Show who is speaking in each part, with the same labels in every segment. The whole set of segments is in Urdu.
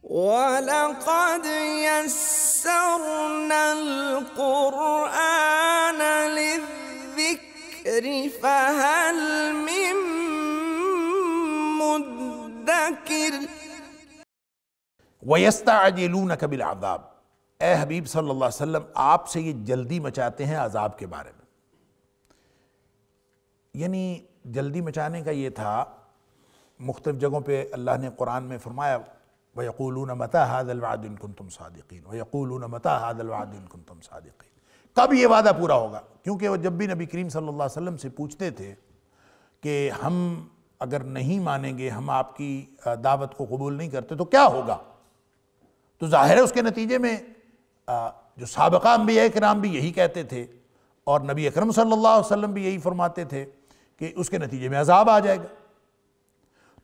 Speaker 1: وَلَقَدْ يَسَّرْنَا الْقُرْآنَ لِلذِّكْرِ فَهَلْ مِن مُدَّكِرٍ۔
Speaker 2: وَيَسْتَعْجِلُونَكَ بِالْعَذَابِ، اے حبیب صلی اللہ علیہ وسلم آپ سے یہ جلدی مچاتے ہیں عذاب کے بارے میں۔ یعنی جلدی مچانے کا یہ تھا، مختلف جگہوں پہ اللہ نے قرآن میں فرمایا وَيَقُولُونَ مَتَى هَذَا الْوَعْدُ إِن كُنتُمْ صَادِقِينَ وَيَقُولُونَ مَتَى هَذَا الْوَعْدُ إِن كُنتُمْ صَادِقِينَ، کب یہ وعدہ پورا ہوگا؟ کیونکہ وہ جب بھی نبی کریم صلی اللہ علیہ وسلم سے پوچھتے تھے کہ ہم اگر نہیں مانیں گے، ہم آپ کی دعوت کو قبول نہیں کرتے تو کیا ہوگا؟ تو ظاہر ہے اس کے نتیجے میں جو سابقہ انبیاء کرام بھی یہی کہتے تھے اور نبی اکرم صلی اللہ علیہ وسلم بھی یہی فرماتے تھے کہ اس کے نتیجے میں عذاب آ جائے گا۔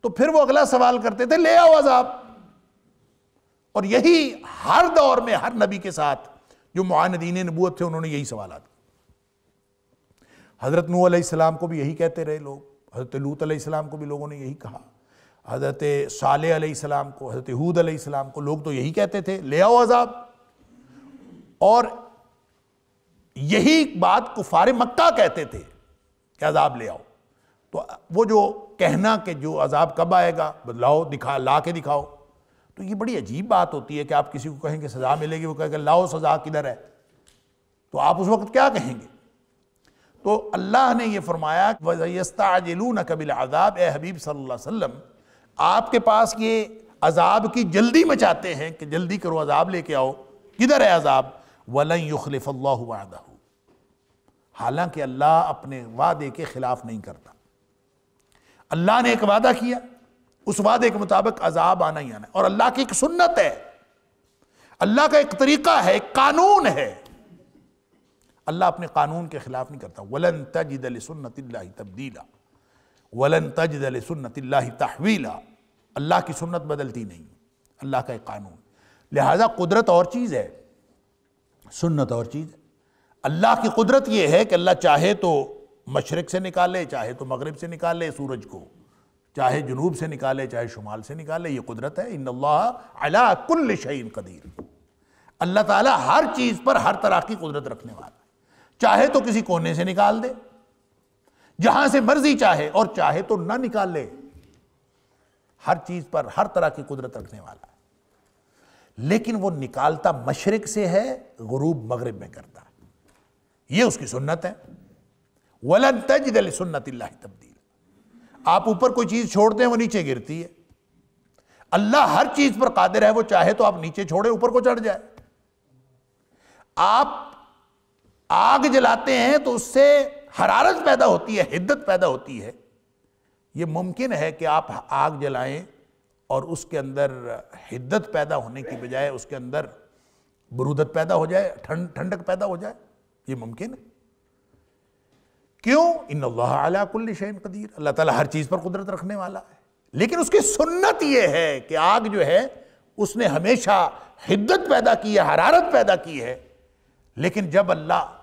Speaker 2: تو پھر وہ اگلا سوال کرتے تھے لے آؤ عذاب، اور یہی ہر دور میں ہر نبی کے ساتھ جو معاندین نبوت تھے انہوں نے یہی سوالات کیے۔ حضرت نوح علیہ السلام کو بھی یہی کہتے رہے لوگ، حضرت لوط علیہ السلام کو بھی لوگوں نے یہی کہا، حضرت صالح علیہ السلام کو، حضرت ہود علیہ السلام کو، لوگ تو یہی کہتے تھے لے آؤ عذاب۔ اور یہی بات کفار مکہ کہتے تھے کہ عذاب لے آؤ۔ تو وہ جو کہنا کہ جو عذاب کب آئے گا لاؤ، لا کے دکھاؤ، تو یہ بڑی عجیب بات ہوتی ہے کہ آپ کسی کو کہیں کہ سزا ملے گی، وہ کہے کہ لاؤ سزا کدھر ہے، تو آپ اس وقت کیا کہیں گے؟ تو اللہ نے یہ فرمایا وَيَسْتَعْجِلُونَكَ بِالْعَذَابِ، اے حبیب صلی اللہ علیہ وسلم آپ کے پاس یہ عذاب کی جلدی مچاتے ہیں کہ جلدی کرو عذاب لے کے آؤ، کدھر ہے عذاب؟ وَلَن يُخْلِفَ اللَّهُ وَعْدَهُ، حالانکہ اللہ اپنے وعدے کے خلاف نہیں کرتا۔ اللہ نے ایک وعدہ کیا، اس وعدے کے مطابق عذاب آنا ہی آنا ہے، اور اللہ کی ایک سنت ہے، اللہ کا ایک طریقہ ہے، ایک قانون ہے، اللہ اپنے قانون کے خلاف نہیں کرتا۔ وَلَن تَجِدَ لِسُنَّتِ اللَّهِ تَبْدِيلًا وَلَن تَجِدَ لِسُنَّتِ اللَّهِ تَحْوِيلًا، اللہ کی سنت بدلتی نہیں، اللہ کا ایک قانون۔ لہٰذا قدرت اور چیز ہے، سنت اور چیز ہے۔ اللہ کی قدرت یہ ہے کہ اللہ چاہے تو مشرق سے نکالے، چاہے تو مغرب سے نکالے سورج کو، چاہے جنوب سے نکالے، چاہے شمال سے نکالے، یہ قدرت ہے۔ ان اللہ علی کل شیء قدیر، اللہ تعالیٰ ہر چیز پر ہر طرح کی قدرت رکھنے والا ہے، چاہے تو کسی کونے سے نکال دے جہاں سے مرضی چاہے، اور چاہے تو نہ نکال لے، ہر چیز پر ہر طرح کی قدرت رکھنے والا ہے، لیکن وہ نکالتا مشرق سے ہے، غروب مغرب میں کرتا ہے، یہ اس کی سنت ہے۔ وَلَن تَجِدَ لِسُنَّتِ اللَّهِ تَبْدِيلًا، آپ اوپر کوئی چیز چھوڑ دیں وہ نیچے گرتی ہے، اللہ ہر چیز پر قادر ہے، وہ چاہے تو آپ نیچے چھوڑیں اوپر کو چڑھ جائے۔ آپ آگ جلاتے ہیں تو اس سے حرارت پیدا ہوتی ہے، حدت پیدا ہوتی ہے، یہ ممکن ہے کہ آپ آگ جلائیں اور اس کے اندر حدت پیدا ہونے کی بجائے اس کے اندر برودت پیدا ہو جائے، ٹھنڈک پیدا ہو جائے، یہ ممکن ہے۔ کیوں؟ ان اللہ علی کل شیء قدیر، اللہ تعالیٰ ہر چیز پر قدرت رکھنے والا ہے، لیکن اس کی سنت یہ ہے کہ آگ جو ہے اس نے ہمیشہ حدت پیدا کی ہے، حرارت پیدا کی ہے، لیکن جب اللہ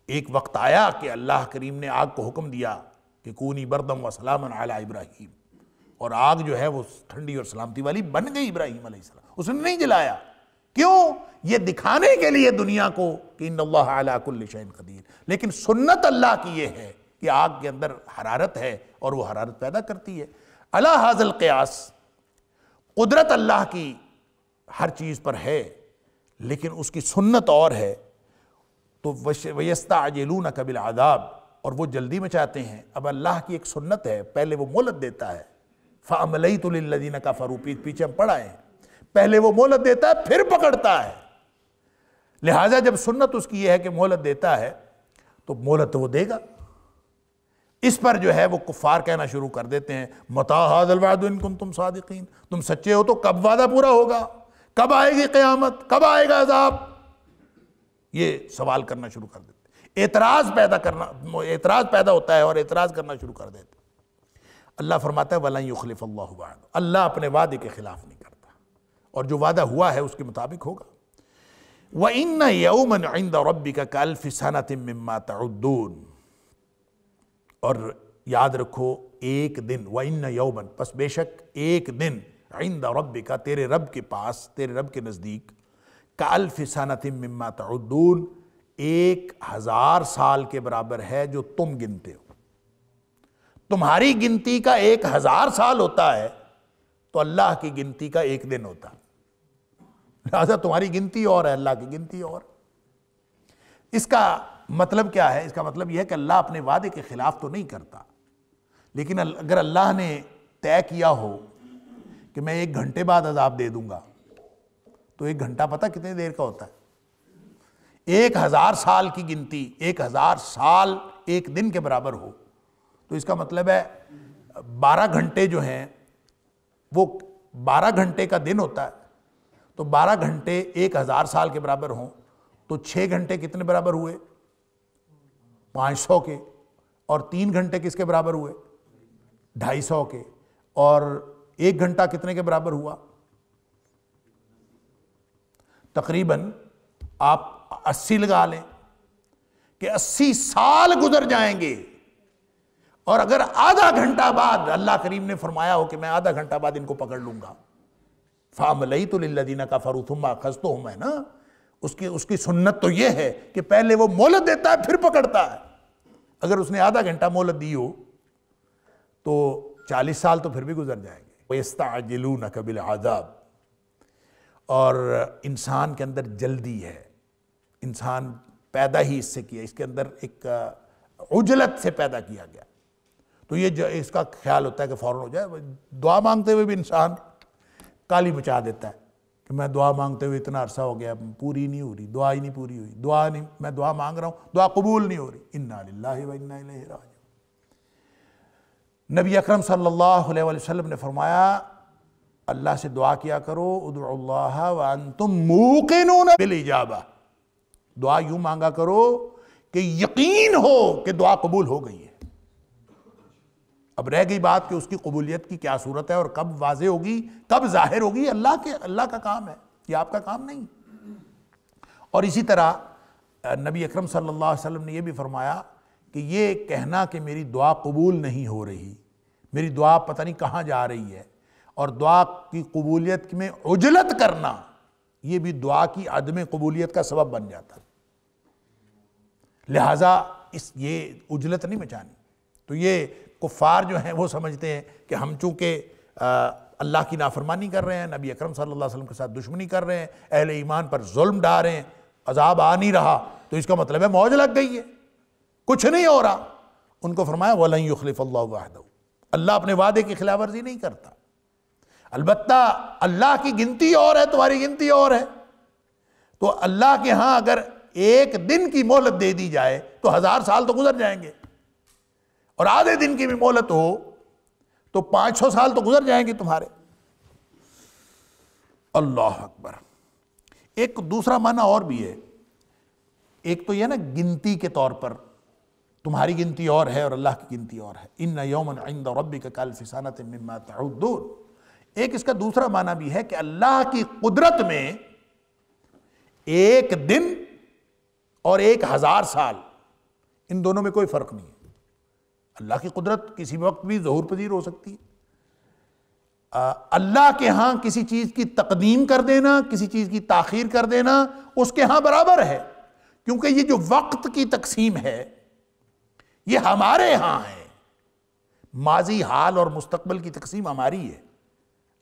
Speaker 2: ایک وقت آیا کہ اللہ کریم نے آگ کو حکم دیا کہ کونی بردم و سلاما علی ابراہیم، اور آگ جو ہے وہ ٹھنڈی اور سلامتی والی بن گئی ابراہیم علیہ السلام، اس نے نہیں جلایا۔ کیوں؟ یہ دکھانے کے لیے دنیا کو کہ ان اللہ علی کل شیء قدیر، لیکن سنت اللہ کی یہ ہے کہ آگ کے اندر حرارت ہے اور وہ حرارت پیدا کرتی ہے۔ علی ھذا القیاس، قدرت اللہ کی ہر چیز پر ہے لیکن اس کی سنت اور ہے، تو وَيَسْتَعْجِلُونَكَ بِالْعَذَابِ، اور وہ جلدی مچاتے ہیں۔ اب اللہ کی ایک سنت ہے، پہلے وہ مہلت دیتا ہے، فَأَمْلَيْتُ لِلَّذِينَ كَفَرُوا، پیچھے ہم پڑھائے ہیں، پہلے وہ مہلت دیتا ہے پھر پکڑتا ہے، لہٰذا جب سنت اس کی یہ ہے کہ مہلت دیتا ہے تو مہلت وہ دے گا۔ اس پر جو ہے وہ کفار کہنا شروع کر دیتے ہیں مَتَى هَذَا الْوَعْدُ إِن كُنتُمْ صَادِقِينَ، تم سچے ہو تو کب وعدہ پورا ہوگا، کب آئے گی قیامت، کب آئے گا عذاب، یہ سوال کرنا شروع کر دیتے، اعتراض پیدا ہوتا ہے اور اعتراض کرنا شروع کر دیتے۔ اللہ فرماتا ہے وَلَن يُخْلِفَ اللَّهُ وَعْدَهُ، اللہ اپنے وعدے کے خلاف نہیں کرتا، اور جو وعدہ ہوا ہے اس کے مطابق ہوگا۔ وَإِنَّ يَوْمًا عِنْدَ رَبِّكَ كَأَلْفِ سَنَةٍ مِّمَّا تَعُدُّونَ، اور یاد رکھو ایک دن، وَإِنَّ يَوْمًا، پس بے شک ایک دن، عند ربک، تیرے رب کے پاس، تیرے رب کے نزدیک، کالف سنۃ مما تعدون، 1000 سال کے برابر ہے جو تم گنتے ہو۔ تمہاری گنتی کا 1000 سال ہوتا ہے تو اللہ کی گنتی کا 1 دن ہوتا ہے۔ لہٰذا تمہاری گنتی اور ہے، اللہ کی گنتی اور۔ اس کا مطلب کیا ہے؟ اس کا مطلب یہ ہے کہ اللہ اپنے وعدے کے خلاف تو نہیں کرتا، لیکن اگر اللہ نے طے کیا ہو کہ میں 1 گھنٹے بعد عذاب دے دوں گا، تو 1 گھنٹہ پتہ کتنے دیر کا ہوتا ہے؟ 1000 سال کی گنتی 1000 سال 1 دن کے برابر ہو تو اس کا مطلب ہے 12 گھنٹے جو ہیں وہ 12 گھنٹے کا دن ہوتا ہے، تو 12 گھنٹے 1000 سال کے برابر ہوں تو 6 گھنٹے کتنے برابر ہوئے؟ 500 کے، اور 3 گھنٹے کس کے برابر ہوئے؟ 250 کے، اور 1 گھنٹہ کتنے کے برابر ہوا؟ تقریباً آپ 80 لگا لیں کہ 80 سال گزر جائیں گے، اور اگر آدھا گھنٹہ بعد اللہ کریم نے فرمایا ہو کہ میں آدھا گھنٹہ بعد ان کو پکڑ لوں گا، فَأَمْلَيْتُ لِلَّذِينَ كَفَرُوا ثُمَّ أَخَذْتُهُمْ، ہے نا، اس کی سنت تو یہ ہے کہ پہلے وہ مہلت دیتا ہے پھر پکڑتا ہے۔ اگر اس نے آدھا گھنٹہ مہلت دی ہو تو 40 سال تو پھر بھی گزر جائیں گے۔ وَيَسْتَعْجِلُونَكَ بِالْعَذَابِ، اور انسان کے اندر جلدی ہے، انسان پیدا ہی اس سے کیا، اس کے اندر ایک عجلت سے پیدا کیا گیا، تو یہ اس کا خیال ہوتا ہے کہ فوراً ہو جائے۔ دعا مانگتے ہوئے بھی انسان کالی مچا دیتا ہے کہ میں دعا مانگتے ہوئے اتنا عرصہ ہو گیا، پوری نہیں ہو رہی، دعا ہی نہیں پوری ہوئی، میں دعا مانگ رہا ہوں، دعا قبول نہیں ہو رہی۔ انا للہ و انا الیہ راجعون۔ نبی اکرم صلی اللہ علیہ وسلم نے فرمایا اللہ سے دعا کیا کرو، ادعوا اللہ وانتم موقنون بالاجابہ، دعا یوں مانگا کرو کہ یقین ہو کہ دعا قبول ہو گئی ہے۔ اب رہ گئی بات کہ اس کی قبولیت کی کیا صورت ہے اور کب واضح ہوگی، کب ظاہر ہوگی، اللہ کا کام ہے، یہ آپ کا کام نہیں۔ اور اسی طرح نبی اکرم صلی اللہ علیہ وسلم نے یہ بھی فرمایا کہ یہ کہنا کہ میری دعا قبول نہیں ہو رہی، میری دعا پتہ نہیں کہاں جا رہی ہے، اور دعا کی قبولیت میں عجلت کرنا، یہ بھی دعا کی عدم قبولیت کا سبب بن جاتا۔ لہٰذا یہ عجلت نہیں مچانی۔ تو یہ کفار جو ہیں وہ سمجھتے ہیں کہ ہم چونکہ اللہ کی نافرمانی کر رہے ہیں، نبی اکرم صلی اللہ علیہ وسلم کے ساتھ دشمنی کر رہے ہیں، اہل ایمان پر ظلم ڈھا رہے ہیں، عذاب آ نہیں رہا، تو اس کا مطلب ہے موج لگ گئی ہے، کچھ نہیں ہو رہا۔ ان کو فرمایا وَلَن يُخْلِفَ اللَّهُ وَعْدَهُ، اللہ اپنے وعدے کی خلاف ورزی نہیں کرتا۔ البتہ اللہ کی گنتی اور ہے، تمہاری گنتی اور ہے، تو اللہ کے ہاں اگر 1 دن کی مہلت دے دی جائے تو 1000 سال تو گزر جائیں گے، اور آدھے دن کی بھی مہلت ہو تو 500 سال تو گزر جائیں گے تمہارے۔ اللہ اکبر۔ ایک دوسرا معنی اور بھی ہے، ایک تو یہ نا گنتی کے طور پر تمہاری گنتی اور ہے اور اللہ کی گنتی اور ہے، ان یوما عند ربک کالف سنۃ مما تعدون۔ ایک اس کا دوسرا معنی بھی ہے کہ اللہ کی قدرت میں 1 دن اور 1000 سال، ان دونوں میں کوئی فرق نہیں ہے۔ اللہ کی قدرت کسی وقت بھی ظہور پذیر ہو سکتی ہے۔ اللہ کے ہاں کسی چیز کی تقدیم کر دینا، کسی چیز کی تاخیر کر دینا اس کے ہاں برابر ہے، کیونکہ یہ جو وقت کی تقسیم ہے یہ ہمارے ہاں ہے، ماضی، حال اور مستقبل کی تقسیم ہماری ہے۔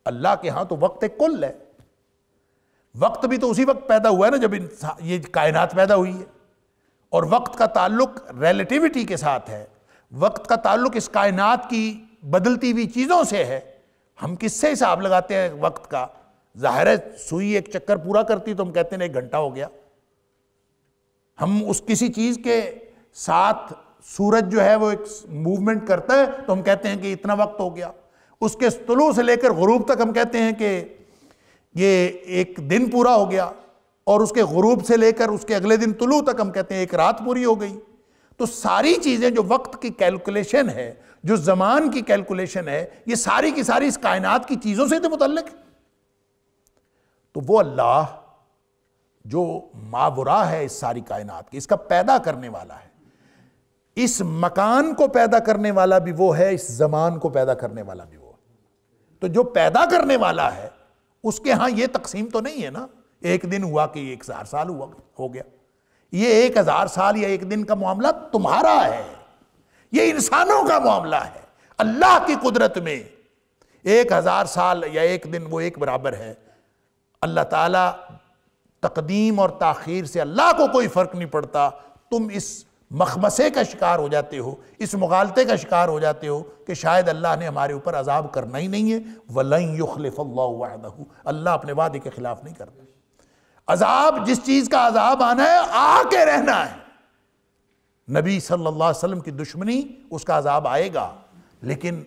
Speaker 2: اللہ کے ہاں تو وقت ایک کل ہے، وقت بھی تو اسی وقت پیدا ہوا ہے نا جب یہ کائنات پیدا ہوئی ہے، اور وقت کا تعلق ریلیٹیوٹی کے ساتھ ہے، وقت کا تعلق اس کائنات کی بدلتی ہوئی چیزوں سے ہے۔ ہم کس سے حساب لگاتے ہیں وقت کا؟ ظاہر ہے سوئی ایک چکر پورا کرتی تو ہم کہتے ہیں 1 گھنٹہ ہو گیا۔ ہم اس کسی چیز کے ساتھ، سورج جو ہے وہ ایک موومنٹ کرتا ہے تو ہم کہتے ہیں کہ اتنا وقت ہو گیا، اس کے طلوع سے لے کر غروب تک ہم کہتے ہیں کہ یہ 1 دن پورا ہو گیا، اور اس کے غروب سے لے کر اس کے اگلے دن طلوع تک ہم کہتے ہیں 1 رات پوری ہو گئی۔ تو ساری چیزیں جو وقت کی کیلکولیشن ہے، جو زمان کی کیلکولیشن ہے، یہ ساری کی ساری اس کائنات کی چیزوں سے تو متعلق ہے۔ تو وہ اللہ جو ماورا ہے اس ساری کائنات کی، اس کا پیدا کرنے والا ہے، اس مکان کو پیدا کرنے والا بھی وہ ہے، اس زمان کو پیدا کرنے والا بھی وہ ہے۔ تو جو پیدا کرنے والا ہے اس کے ہاں یہ تقسیم تو نہیں ہے نا، ایک دن ہوا کہ 1000 سال ہو گیا. یہ 1000 سال یا ایک دن کا معاملہ تمہارا ہے، یہ انسانوں کا معاملہ ہے. اللہ کی قدرت میں 1000 سال یا ایک دن وہ ایک برابر ہے. اللہ تعالیٰ تقدیم اور تاخیر سے اللہ کو کوئی فرق نہیں پڑتا. تم اس مخمسے کا شکار ہو جاتے ہو، اس مغالطے کا شکار ہو جاتے ہو کہ شاید اللہ نے ہمارے اوپر عذاب کرنا ہی نہیں ہے. وَلَن يُخْلِفَ اللَّهُ وَعْدَهُ، اللہ اپنے وعدے کے خلاف نہیں کرتا. عذاب جس چیز کا عذاب آنا ہے آ کے رہنا ہے. نبی صلی اللہ علیہ وسلم کی دشمنی اس کا عذاب آئے گا، لیکن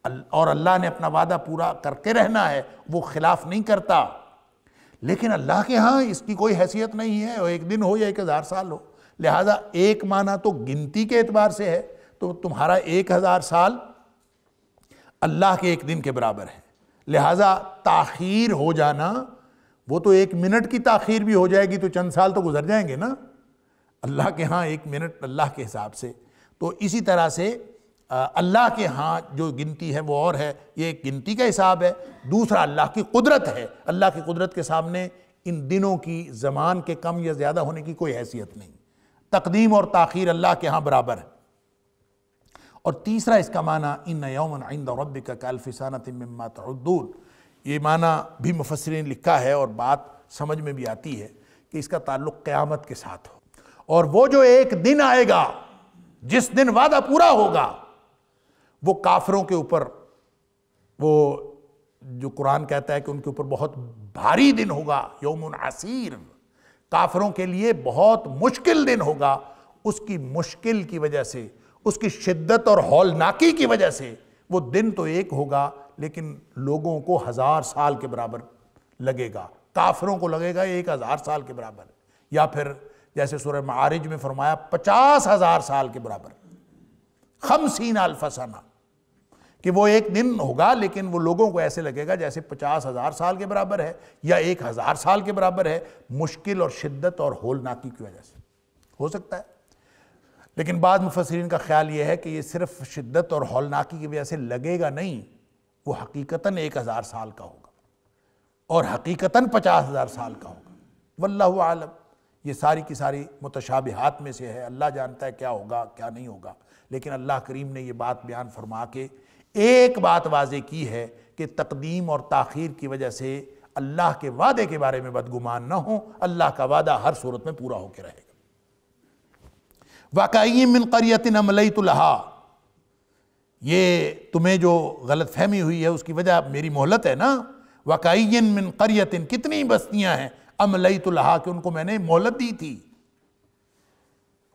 Speaker 2: اور اللہ نے اپنا وعدہ پورا کر کے رہنا ہے، وہ خلاف نہیں کرتا. لیکن اللہ کے ہاں اس کی کوئی حیثیت نہیں ہے، ایک دن ہو یا 1000 سال ہو. لہٰذا ایک معنی تو گنتی کے اعتبار سے ہے، تو تمہارا 1000 سال اللہ کے ایک دن کے برابر ہے. لہٰذا تاخیر ہو جانا، وہ تو 1 منٹ کی تاخیر بھی ہو جائے گی تو چند سال تو گزر جائیں گے نا. اللہ کے ہاں 1 منٹ اللہ کے حساب سے. تو اسی طرح سے اللہ کے ہاں جو گنتی ہے وہ اور ہے، یہ ایک گنتی کا حساب ہے. دوسرا اللہ کی قدرت ہے، اللہ کی قدرت کے سامنے ان دنوں کی زمان کے کم یا زیادہ ہونے کی کوئی حیثیت نہیں. تقدیم اور تاخیر اللہ کے ہاں برابر ہے. اور تیسرا اس کا معنی ان یوما عند ربک کالف سنۃ مما تعدون، یہ معنی بھی مفسرین نے لکھا ہے اور بات سمجھ میں بھی آتی ہے کہ اس کا تعلق قیامت کے ساتھ ہو. اور وہ جو ایک دن آئے گا جس دن وعدہ پورا ہوگا، وہ کافروں کے اوپر، وہ جو قرآن کہتا ہے کہ ان کے اوپر بہت بھاری دن ہوگا، یوم عسیر، کافروں کے لیے بہت مشکل دن ہوگا. اس کی مشکل کی وجہ سے، اس کی شدت اور ہولناکی کی وجہ سے وہ دن تو ایک ہوگا لیکن لوگوں کو 1000 سال کے برابر لگے گا. کافروں کو لگے گا 1000 سال کے برابر، یا پھر جیسے سورہ معارج میں فرمایا 50,000 سال کے برابر، 50,000 سنہ، کہ وہ ایک دن ہوگا لیکن وہ لوگوں کو ایسے لگے گا جیسے 50,000 سال کے برابر ہے یا 1000 سال کے برابر ہے. مشکل اور شدت اور ہولناکی کی وجہ سے ہو سکتا ہے. لیکن بعض مفسرین کا خیال یہ ہے کہ یہ صرف شدت اور ہولناکی کی وجہ سے لگے گا نہیں، وہ حقیقتاً 1000 سال کا ہوگا اور حقیقتاً 50,000 سال کا ہوگا. واللہ عالم. یہ ساری کی ساری متشابہات میں سے ہے، اللہ جانتا ہے کیا ہوگا کیا نہیں ہوگا. لیکن اللہ کریم نے یہ بات بیان فرما کے ایک بات واضح کی ہے کہ تقدیم اور تاخیر کی وجہ سے اللہ کے وعدے کے بارے میں بدگمان نہ ہو. اللہ کا وعدہ ہر صورت میں پورا ہو کے رہے گا. وَكَأَيٍّ مِّن قَرْيَةٍ أَمْلَيْتُ لَهَا، یہ تمہیں جو غلط فہمی ہوئی ہے اس کی وجہ میری مہلت ہے نا. وَكَأَيٍّ مِّن قَرْيَةٍ، کتنی بستیاں ہیں، أَمْلَيْتُ لَهَا، کہ ان کو میں نے مہلت دی تھی.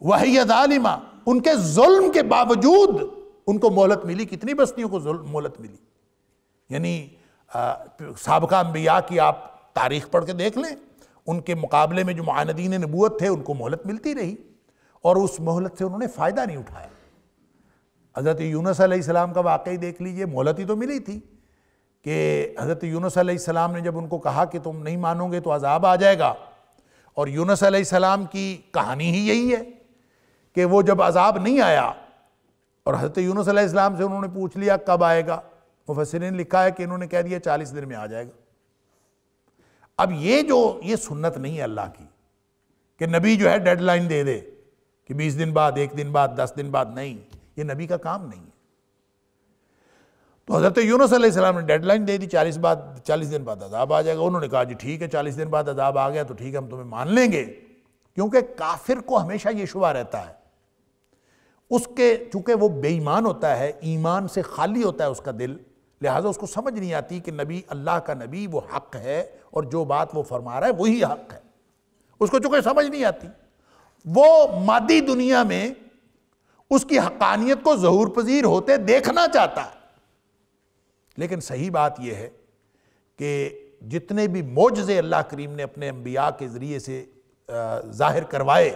Speaker 2: وَهِيَ ظَالِمَةٌ، ان کے ظلم کے باوجود ان کو مہلت ملی. کتنی بستیوں کو مہلت ملی؟ یعنی سابقہ انبیاء کی آپ تاریخ پڑھ کے دیکھ لیں، ان کے مقابلے میں جو معاندین نبوت تھے ان کو مہلت ملتی رہی اور اس مہلت سے انہوں نے فائدہ نہیں اٹھایا. حضرت یونس علیہ السلام کا واقعی دیکھ لیجئے، مہلت ہی تو ملی تھی کہ حضرت یونس علیہ السلام نے جب ان کو کہا کہ تم نہیں مانو گے تو عذاب آ جائے گا، اور یونس علیہ السلام کی کہانی ہی یہی ہے کہ وہ جب عذاب نہیں آیا اور حضرت یونس علیہ السلام سے انہوں نے پوچھ لیا کب آئے گا، مفسرین نے لکھا ہے کہ انہوں نے کہہ دیا 40 دن میں آ جائے گا. اب یہ سنت نہیں ہے اللہ کی کہ نبی جو ہے ڈیڈ لائن دے دے کہ 20 دن بعد، 1 دن بعد، 10 دن بعد. نہیں، یہ نبی کا کام نہیں ہے. تو حضرت یونس علیہ السلام نے ڈیڈ لائن دے دی، 40 دن بعد عذاب آ جائے گا. انہوں نے کہا جی ٹھیک ہے، 40 دن بعد عذاب آ گیا تو ٹھیک ہے، ہم تمہیں مان لیں گے. کیونکہ کافر کو ہمیشہ یہ شبہ رہتا ہے، اس کے چونکہ وہ بے ایمان ہوتا ہے، ایمان سے خالی ہوتا ہے اس کا دل، لہٰذا اس کو سمجھ نہیں آتی کہ نبی، اللہ کا نبی وہ حق ہے اور جو بات وہ فرما رہا ہے وہی حق ہے. اس کو چونکہ سمجھ نہیں آتی، وہ مادی دنیا میں اس کی حقانیت کو ظہور پذیر ہوتے دیکھنا چاہتا ہے. لیکن صحیح بات یہ ہے کہ جتنے بھی معجزے اللہ کریم نے اپنے انبیاء کے ذریعے سے ظاہر کروائے،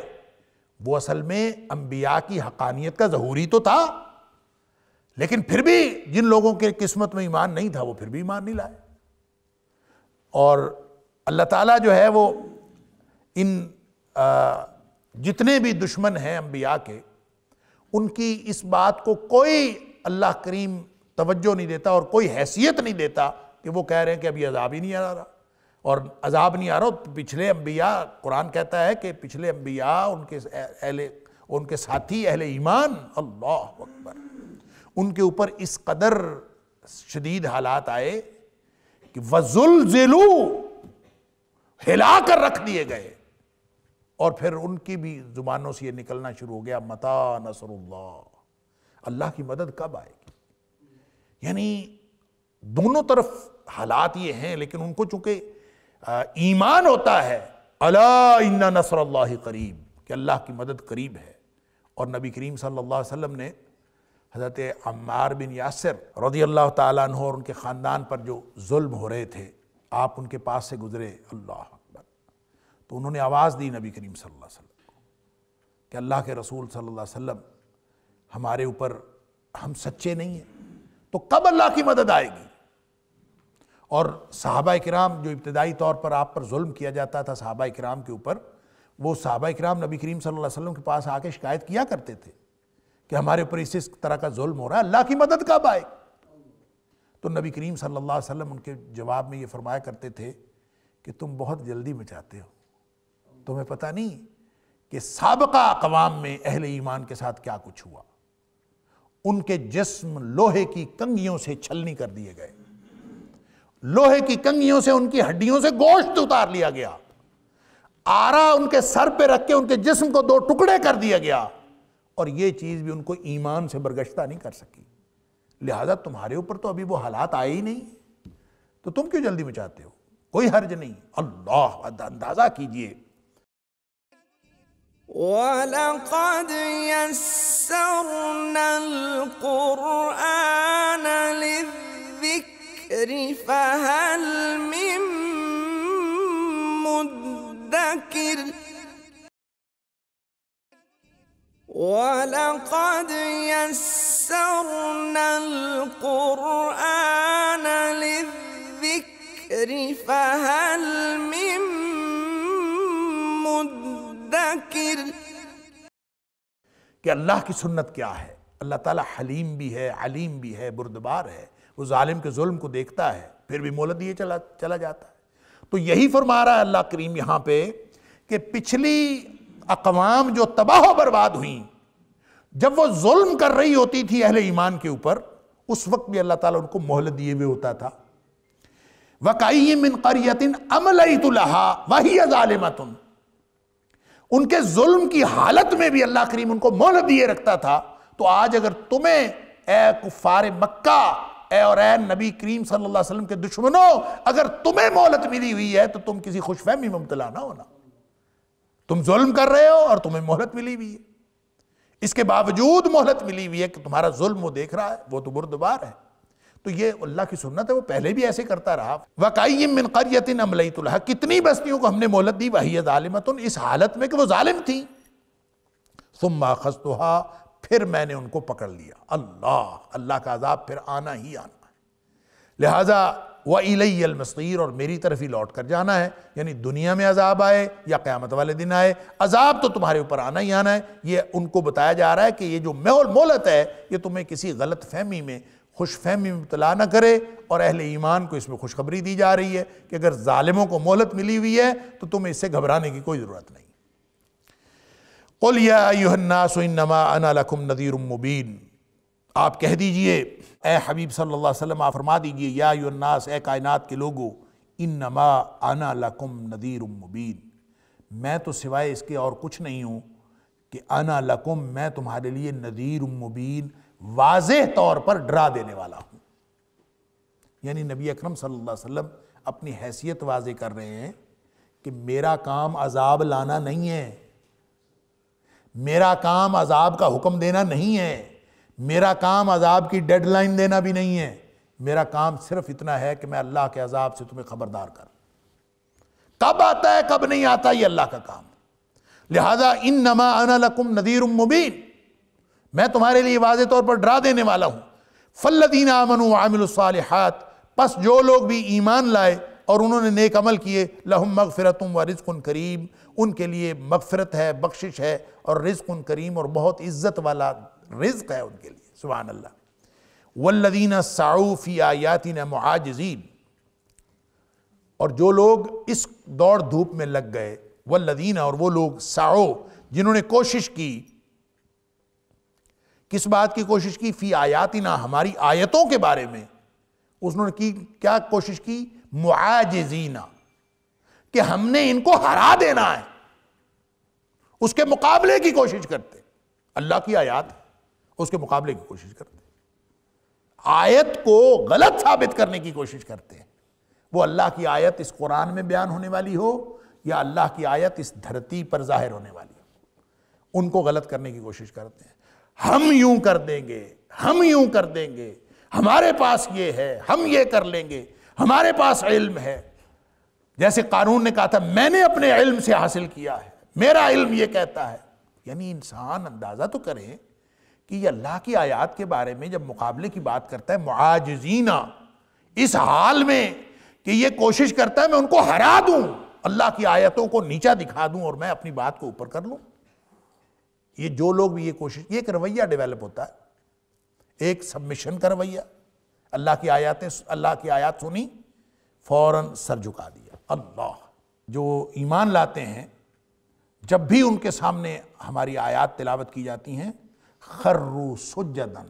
Speaker 2: وہ اصل میں انبیاء کی حقانیت کا ظہور ہی تو تھا. لیکن پھر بھی جن لوگوں کے قسمت میں ایمان نہیں تھا وہ پھر بھی ایمان نہیں لائے. اور اللہ تعالیٰ جو ہے وہ ان جتنے بھی دشمن ہیں انبیاء کے، ان کی اس بات کو کوئی اللہ کریم توجہ نہیں دیتا اور کوئی حیثیت نہیں دیتا کہ وہ کہہ رہے ہیں کہ ابھی عذاب ہی نہیں آ رہا، اور عذاب نہیں آ رہا۔ پچھلے انبیاء، قرآن کہتا ہے کہ پچھلے انبیاء، ان کے ساتھی اہل ایمان، اللہ اکبر، ان کے اوپر اس قدر شدید حالات آئے کہ وَزُلْزِلُوا، ہلا کر رکھ دیے گئے، اور پھر ان کی بھی زبانوں سے یہ نکلنا شروع ہو گیا مَتَىٰ نَصْرُ اللَّهِ، اللہ کی مدد کب آئے گی؟ یعنی دونوں طرف حالات یہ ہیں، لیکن ان کو چونکہ ایمان ہوتا ہے الا ان نصر اللہ قریب، کہ اللہ کی مدد قریب ہے۔ اور نبی کریم صلی اللہ علیہ وسلم نے حضرت عمار بن یاسر رضی اللہ تعالیٰ عنہ اور ان کے خاندان پر جو ظلم ہو رہے تھے، آپ ان کے پاس سے گزرے، اللہ اکبر، تو انہوں نے آواز دی نبی کریم صلی اللہ علیہ وسلم کو کہ اللہ کے رسول صلی اللہ علیہ وسلم، ہمارے اوپر ہم سچے نہیں ہیں تو کب اللہ کی مدد آئے گی؟ اور صحابہ کرام جو ابتدائی طور پر آپ پر ظلم کیا جاتا تھا صحابہ کرام کے اوپر، وہ صحابہ کرام نبی کریم صلی اللہ علیہ وسلم کے پاس آ کے شکایت کیا کرتے تھے کہ ہمارے اوپر اس طرح کا ظلم ہو رہا ہے، اللہ کی مدد کب آئے؟ تو نبی کریم صلی اللہ علیہ وسلم ان کے جواب میں یہ فرمایا کرتے تھے کہ تم بہت جلدی مچاتے ہو، تمہیں پتہ نہیں کہ سابقہ اقوام میں اہل ایمان کے ساتھ کیا کچھ ہوا۔ ان کے جسم لوہے کی کنگھیوں سے چھلنی کر دیے گئے، لوہے کی کنگھیوں سے ان کی ہڈیوں سے گوشت اتار لیا گیا، آرا ان کے سر پہ رکھ کے ان کے جسم کو دو ٹکڑے کر دیا گیا، اور یہ چیز بھی ان کو ایمان سے برگشتہ نہیں کر سکی۔ لہذا تمہارے اوپر تو ابھی وہ حالات آئے ہی نہیں، تو تم کیوں جلدی مچاتے ہو؟ کوئی حرج نہیں۔ اللہ، اندازہ کیجئے،
Speaker 1: وَلَقَدْ يَسَّرْنَا الْقُرْآنَ لِلذِّكْرِ فَهَلْ مِن مُدَّكِرٍ وَلَقَدْ يَسَّرْنَا الْقُرْآنَ لِلذِّكْرِ فَهَلْ مِن مُدَّكِرٍ۔
Speaker 2: کہ اللہ کی سنت کیا ہے؟ اللہ تعالیٰ حلیم بھی ہے، علیم بھی ہے، بردبار ہے، وہ ظالم کے ظلم کو دیکھتا ہے، پھر بھی مہلت دیے چلا جاتا ہے۔ تو یہی فرما رہا ہے اللہ کریم یہاں پہ کہ پچھلی اقوام جو تباہ و برباد ہوئیں، جب وہ ظلم کر رہی ہوتی تھی اہل ایمان کے اوپر، اس وقت بھی اللہ تعالیٰ ان کو مہلت دیے ہوئے ہوتا تھا۔ وَكَأَيٍّ مِّن قَرْيَةٍ أَمْلَيْتُ لَهَا وَهِيَ ظَالِمَةٌ، ان کے ظلم کی حالت میں بھی اللہ کریم ان کو مہلت دیے رکھتا تھا۔ تو آج اگر تمہیں اے کفار مکہ، اور اے نبی کریم صلی اللہ علیہ وسلم کے دشمنوں، اگر تمہیں مہلت ملی ہوئی ہے تو تم کسی خوش فہمی میں مبتلا نہ ہونا۔ تم ظلم کر رہے ہو اور تمہیں مہلت ملی ہوئی ہے، اس کے باوجود مہلت ملی ہوئی ہے کہ تمہارا ظلم وہ دیکھ رہا ہے، وہ تو بردبار ہے۔ تو یہ اللہ کی سنت ہے، وہ پہلے بھی ایسے کرتا رہا۔ وَكَأَيٍّ مِّن قَرْيَةٍ أَمْلَيْتُ لَهَا، کتنی بستیوں کو ہم نے مہلت دی، وَهِيَ ظَالِمَةٌ، اس حالت میں کہ وہ ظالم تھی۔ ثُمَّ أَخَذْتُهَا، پھر میں نے ان کو پکڑ لیا۔ اللہ کا عذاب پھر آنا ہی آنا ہے، لہٰذا وَإِلَيَّ الْمَصِيرُ، اور میری طرف ہی لوٹ کر جانا ہے، یعنی دنیا میں عذاب آئے یا قیامت والے دن آئے، عذاب تو تمہارے اوپر آنا ہی آنا ہے۔ یہ ان کو بتایا جا رہا ہے کہ یہ جو مہلت ہے یہ تمہیں کسی غلط فہمی میں، خوش فہمی میں مبتلا نہ کرے، اور اہل ایمان کو اس میں خوشخبری دی جا رہی ہے کہ اگر ظالموں کو مہلت ملی ہوئی ہے تو تمہیں اس سے گھبرانے کی کوئی ضرورت نہیں۔ قُلْ يَا أَيُّهَا النَّاسُ إِنَّمَا أَنَا لَكُمْ نَذِيرٌ مُّبِينٌ، آپ کہہ دیجئے اے حبیب صلی اللہ علیہ وسلم، آپ فرما دیجئے یا ایھا الناس، اے کائنات کے لوگو، انما انا لکم نذیر مبین، میں تو سوائے اس کے اور کچھ نہیں ہوں کہ انا لکم، میں تمہارے لیے نذیر مبین، واضح طور پر ڈرا دینے والا ہوں۔ یعنی نبی اکرم صلی اللہ علیہ وسلم اپنی حیثیت واضح کر رہے ہیں کہ میرا کام عذاب لانا نہیں ہے، میرا کام عذاب کا حکم دینا نہیں ہے، میرا کام عذاب کی ڈیڈ لائن دینا بھی نہیں ہے، میرا کام صرف اتنا ہے کہ میں اللہ کے عذاب سے تمہیں خبردار کر، کب آتا ہے کب نہیں آتا یہ اللہ کا کام۔ لہذا انما انا لکم نذیر مبین، میں تمہارے لیے واضح طور پر ڈرا دینے والا ہوں۔ فالذین آمنوا وعملوا الصالحات، پس جو لوگ بھی ایمان لائے اور انہوں نے نیک عمل کیے، لہم مغفرۃ ورزق کریم، ان کے لیے مغفرت ہے، بخشش ہے، اور رزق کریم، اور بہت عزت والا رزق ہے ان کے لیے، سبحان اللہ۔ والذین سعوا فی آیاتنا معاجزین، اور جو لوگ اس دوڑ دھوپ میں لگ گئے، والذین، اور وہ لوگ سعوا جنہوں نے کوشش کی، کس بات کی کوشش کی؟ فی آیاتنا، ہماری آیتوں کے بارے میں انہوں نے کی، کیا کوشش کی؟ معاجزین، کہ ہم نے ان کو ہرا دینا ہے، اس کے مقابلے کی کوشش کرتے، اللہ کی آیات اس کے مقابلے کی کوشش کرتے، آیت کو غلط ثابت کرنے کی کوشش کرتے ہیں، وہ اللہ کی آیت اس قرآن میں بیان ہونے والی ہو یا اللہ کی آیت اس دھرتی پر ظاہر ہونے والی ہو، ان کو غلط کرنے کی کوشش کرتے ہیں۔ ہم یوں کر دیں گے، ہم یوں کر دیں گے، ہمارے پاس یہ ہے، ہم یہ کر لیں گے، ہمارے پاس علم ہے۔ جیسے قارون نے کہا تھا میں نے اپنے علم سے حاصل کیا ہے، میرا علم یہ کہتا ہے۔ یعنی انسان اندازہ تو کرے کہ یہ اللہ کی آیات کے بارے میں جب مقابلے کی بات کرتا ہے، معاجزین، اس حال میں کہ یہ کوشش کرتا ہے میں ان کو ہرا دوں، اللہ کی آیتوں کو نیچا دکھا دوں اور میں اپنی بات کو اوپر کر لوں۔ یہ جو لوگ بھی یہ کوشش، یہ ایک رویہ ڈیولپ ہوتا ہے، ایک سبمیشن کا رویہ، اللہ کی آیات سنی فوراً سر جھکا دیا۔ اللہ، جو ایمان لاتے ہیں جب بھی ان کے سامنے ہماری آیات تلاوت کی جاتی ہیں، خروا سجدا،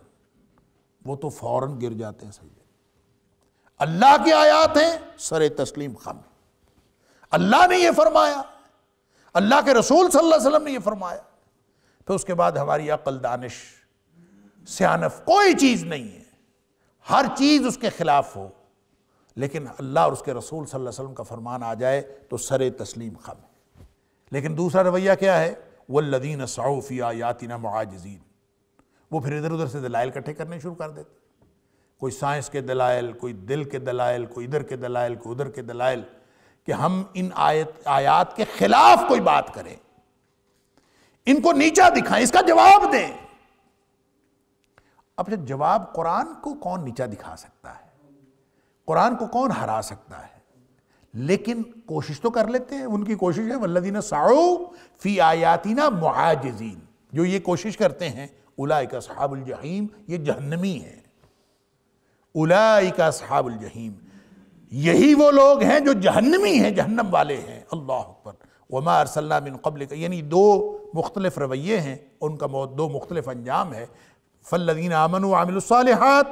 Speaker 2: وہ تو فوراً گر جاتے ہیں سجدے۔ اللہ کی آیات ہیں، سر تسلیم خم، اللہ نے یہ فرمایا، اللہ کے رسول صلی اللہ علیہ وسلم نے یہ فرمایا، پھر اس کے بعد ہماری عقل، دانش، سیانف کوئی چیز نہیں ہے، ہر چیز اس کے خلاف ہو، لیکن اللہ اور اس کے رسول صلی اللہ علیہ وسلم کا فرمان آ جائے تو سر تسلیم خم۔ لیکن دوسرا رویہ کیا ہے؟ والذین سعوا فی آیاتنا معاجزین، وہ پھر ادھر ادھر سے دلائل اکٹھے کرنے شروع کر دیتے، کوئی سائنس کے دلائل، کوئی دل کے دلائل، کوئی ادھر کے دلائل، کوئی ادھر کے دلائل، کہ ہم ان آیات کے خلاف کوئی بات کریں، ان کو نیچا دکھائیں، اس کا جواب دیں۔ اب جواب، قرآن کو کون نیچا دکھا سکتا ہے؟ قرآن کو کون ہرا سکتا ہے؟ لیکن کوشش تو کر لیتے ہیں، ان کی کوشش ہے والذین سعوا فی آیاتنا معاجزین، جو یہ کوشش کرتے ہیں اولئک اصحاب الجحیم، یہ جہنمی ہیں، اولئک اصحاب الجحیم، یہی وہ لوگ ہیں جو جہنمی ہیں، جہنم والے ہیں۔ اللہ اکبر۔ وما ارسلنا من قبلک، یعنی دو مختلف رویے ہیں، ان کا دو مختلف انجام ہے۔ فالذین آمنوا وعملوا الصالحات،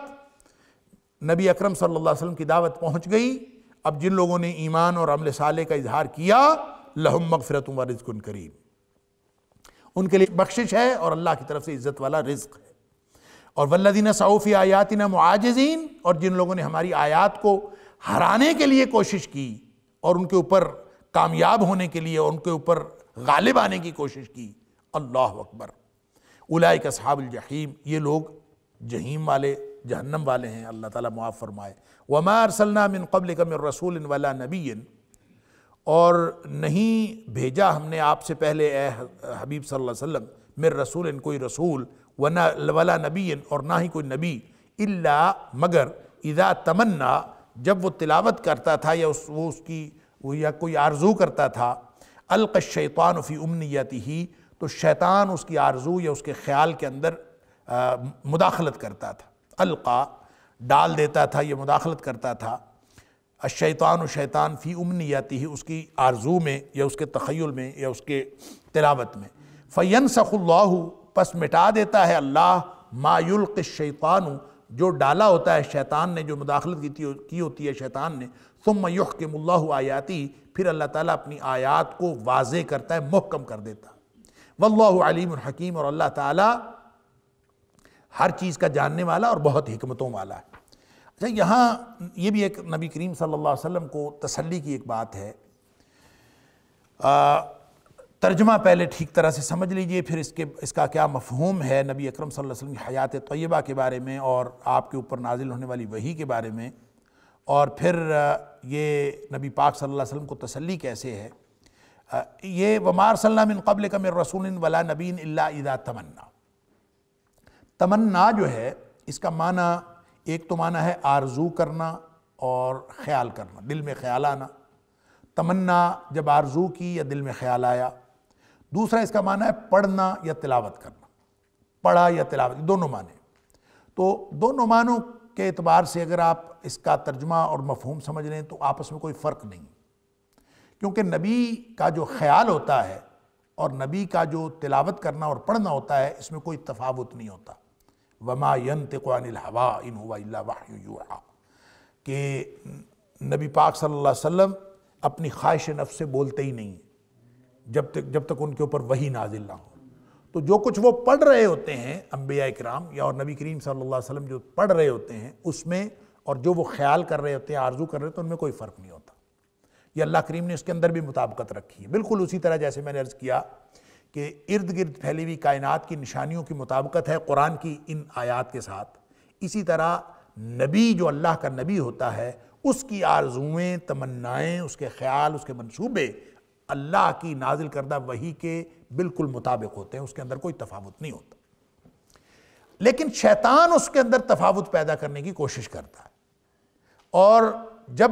Speaker 2: نبی اکرم صلی اللہ علیہ وسلم کی دعوت پہنچ گئی، اب جن لوگوں نے ایمان اور عمل صالح کا اظہار کیا، لہم مغفرۃ ورزق کریم، ان کے لیے بخشش ہے اور اللہ کی طرف سے عزت والا رزق ہے۔ اور والذین سعوا فی آیاتنا معاجزین، اور جن لوگوں نے ہماری آیات کو ہرانے کے لیے کوشش کی اور ان کے اوپر کامیاب ہونے کے لیے، ان کے اوپر غالب آنے کی کوشش کی، اللہ اکبر، اولئک اصحاب الجحیم، یہ لوگ جہیم والے، جہنم والے ہیں، اللہ تعالیٰ معاف فرمائے۔ وما ارسلنا من قبلک من رسول ولا نبی، اور نہیں بھیجا ہم نے آپ سے پہلے اے حبیب صلی اللہ علیہ وسلم، من رسول، کوئی رسول، ولا نبی، اور نہ ہی کوئی نبی، الا مگر، اذا تمنا، جب وہ تلاوت کرتا تھا یا یا کوئی آرزو کرتا تھا، القى الشیطان فی امنیتہ، تو شیطان اس کی آرزو یا اس کے خیال کے اندر مداخلت کرتا تھا، القا ڈال دیتا تھا، یہ مداخلت کرتا تھا، الشیطان، شیطان، فی امنیتہ، اس کی آرزو میں یا اس کے تخیل میں یا اس کے تلاوت میں، فینسخ اللہ، پس مٹا دیتا ہے اللہ، ما یلقی الشیطان، جو ڈالا ہوتا ہے شیطان نے، جو مداخلت کی ہوتی ہے شیطان نے، ثم یحکم اللہ آیاتی، پھر اللہ تعالیٰ اپنی آیات کو واضح کرتا ہے، محکم کر دیتا ہے۔ واللہ علیم حکیم، اور اللہ تعالیٰ ہر چیز کا جاننے والا اور بہت حکمتوں والا ہے۔ اچھا، یہاں یہ بھی ایک نبی کریم صلی اللہ علیہ وسلم کو تسلی کی ایک بات ہے، ترجمہ پہلے ٹھیک طرح سے سمجھ لیجئے، پھر اس کا کیا مفہوم ہے نبی اکرم صلی اللہ علیہ وسلم کی حیات طیبہ کے بارے میں اور آپ کے اوپر نازل ہونے والی وحی کے بارے میں، اور پھر یہ نبی پاک صلی اللہ علیہ وسلم کو تسلی کیسے ہے۔ یہ وما ارسلنا من قبلک من رسول ولا نبی الا اذا تمنا، تمنا جو ہے اس کا معنی، ایک تو معنی ہے آرزو کرنا اور خیال کرنا، دل میں خیال آنا، تمنا جب آرزو کی یا دل میں خیال آیا۔ دوسرا اس کا معنی ہے پڑھنا یا تلاوت کرنا، پڑھا یا تلاوت، دونوں معنی۔ تو دونوں معنوں کے اعتبار سے اگر آپ اس کا ترجمہ اور مفہوم سمجھ لیں تو آپس میں کوئی فرق نہیں، کیونکہ نبی کا جو خیال ہوتا ہے اور نبی کا جو تلاوت کرنا اور پڑھنا ہوتا ہے اس میں کوئی تفاوت نہیں ہوتا۔ وَمَا يَنْتِقُ عَنِ الْهَوَىٰ إِنْ هُوَ إِلَّا وَحْيٌ يُوحَىٰ، کہ نبی پاک صلی اللہ علیہ وسلم اپنی خواہش نفس سے بولتے ہی نہیں جب تک ان کے اوپر وحی نازل نہ ہو۔ تو جو کچھ وہ پڑھ رہے ہوتے ہیں انبیاء کرام یا اور نبی کریم صلی اللہ علیہ وسلم جو پڑھ رہے ہوتے ہیں اس میں، اور جو وہ خیال کر رہے ہوتے ہیں، آرزو کر رہے ہوتے ہیں، ان میں کوئی فرق نہیں ہوتا۔ یہ اللہ کریم نے اس کے اندر بھی مطابقت رکھی ہے، بالکل اسی طرح جیسے میں نے عرض کیا کہ ارد گرد پھیلی ہوئی کائنات کی نشانیوں کی مطابقت ہے قرآن کی ان آیات کے ساتھ، اسی طرح نبی جو اللہ کا نبی ہوتا ہے اس کی آرزویں، تمنائیں، اس کے خیال، اس کے منصوبے اللہ کی نازل کردہ وحی کے بالکل مطابق ہوتے ہیں، اس کے اندر کوئی تفاوت نہیں ہوتا۔ لیکن شیطان اس کے اندر تفاوت پیدا کرنے کی کوشش کرتا ہے، اور جب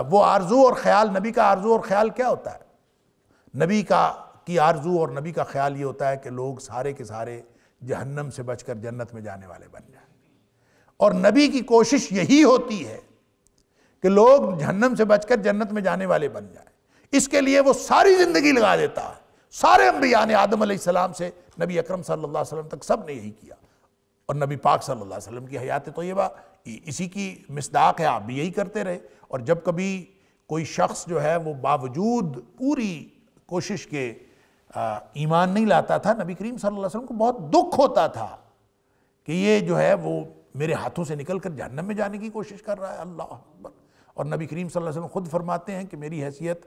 Speaker 2: وہ آرزو اور خیال، نبی کا آرزو اور خیال کیا ہوتا ہے؟ نبی کی آرزو اور نبی کا خیال یہ ہوتا ہے کہ لوگ سارے کے سارے جہنم سے بچ کر جنت میں جانے والے بن جائیں، اور نبی کی کوشش یہی ہوتی ہے کہ لوگ جہنم سے بچ کر جنت میں جانے والے بن جائیں۔ اس کے لیے وہ ساری زندگی لگا دیتا ہے۔ سارے انبیاء نے آدم علیہ السلام سے نبی اکرم صلی اللہ علیہ وسلم تک سب نے یہی کیا، اور نبی پاک صلی اللہ علیہ وسلم کی حیات طیبہ اسی کی مصداق ہے، آپ بھی یہی کرتے رہے۔ اور جب کبھی کوئی شخص جو ہے وہ باوجود پوری کوشش کے ایمان نہیں لاتا تھا، نبی کریم صلی اللہ علیہ وسلم کو بہت دکھ ہوتا تھا کہ یہ جو ہے وہ میرے ہاتھوں سے نکل کر جہنم میں جانے کی کوشش کر رہا ہے، اللہ اکبر۔ اور نبی کریم صلی اللہ علیہ وسلم خود فرماتے ہیں کہ میری حیثیت،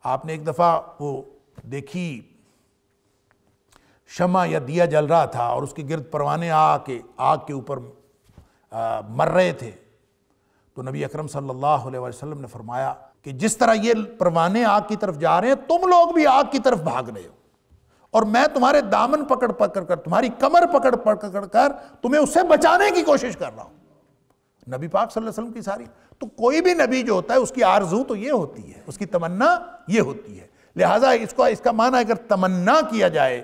Speaker 2: آپ نے ایک دفعہ وہ دیکھی شمع یا دیا جل رہا تھا اور اس کے گرد پروانے آگ کے اوپر مر رہے تھے، تو نبی اکرم صلی اللہ علیہ وسلم نے فرمایا کہ جس طرح یہ پروانے آگ کی طرف جا رہے ہیں تم لوگ بھی آگ کی طرف بھاگ رہے ہو، اور میں تمہارے دامن پکڑ کر، تمہاری کمر پکڑ کر تمہیں اس سے بچانے کی کوشش کر رہا ہوں۔ نبی پاک صلی اللہ علیہ وسلم کی ساری، تو کوئی بھی نبی جو ہوتا ہے اس کی آرزو تو یہ ہوتی ہے، اس کی تمنا یہ ہوتی ہے۔ لہٰذا اس کا معنی اگر تمنا کیا جائے،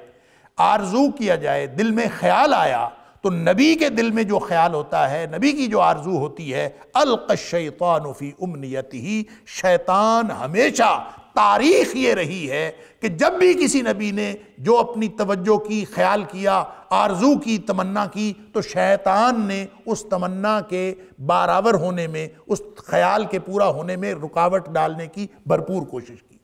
Speaker 2: آرزو کیا جائے، دل میں خیال آیا، تو نبی کے دل میں جو خیال ہوتا ہے، نبی کی جو آرزو ہوتی ہے، القى الشیطان فی امنیتہ، شیطان ہمیشہ تاریخ یہ رہی ہے کہ جب بھی کسی نبی نے جو اپنی توجہ کی، خیال کیا، آرزو کی، تمنا کی، تو شیطان نے اس تمنا کے برابر ہونے میں، اس خیال کے پورا ہونے میں رکاوٹ ڈالنے کی بھرپور کوشش کی۔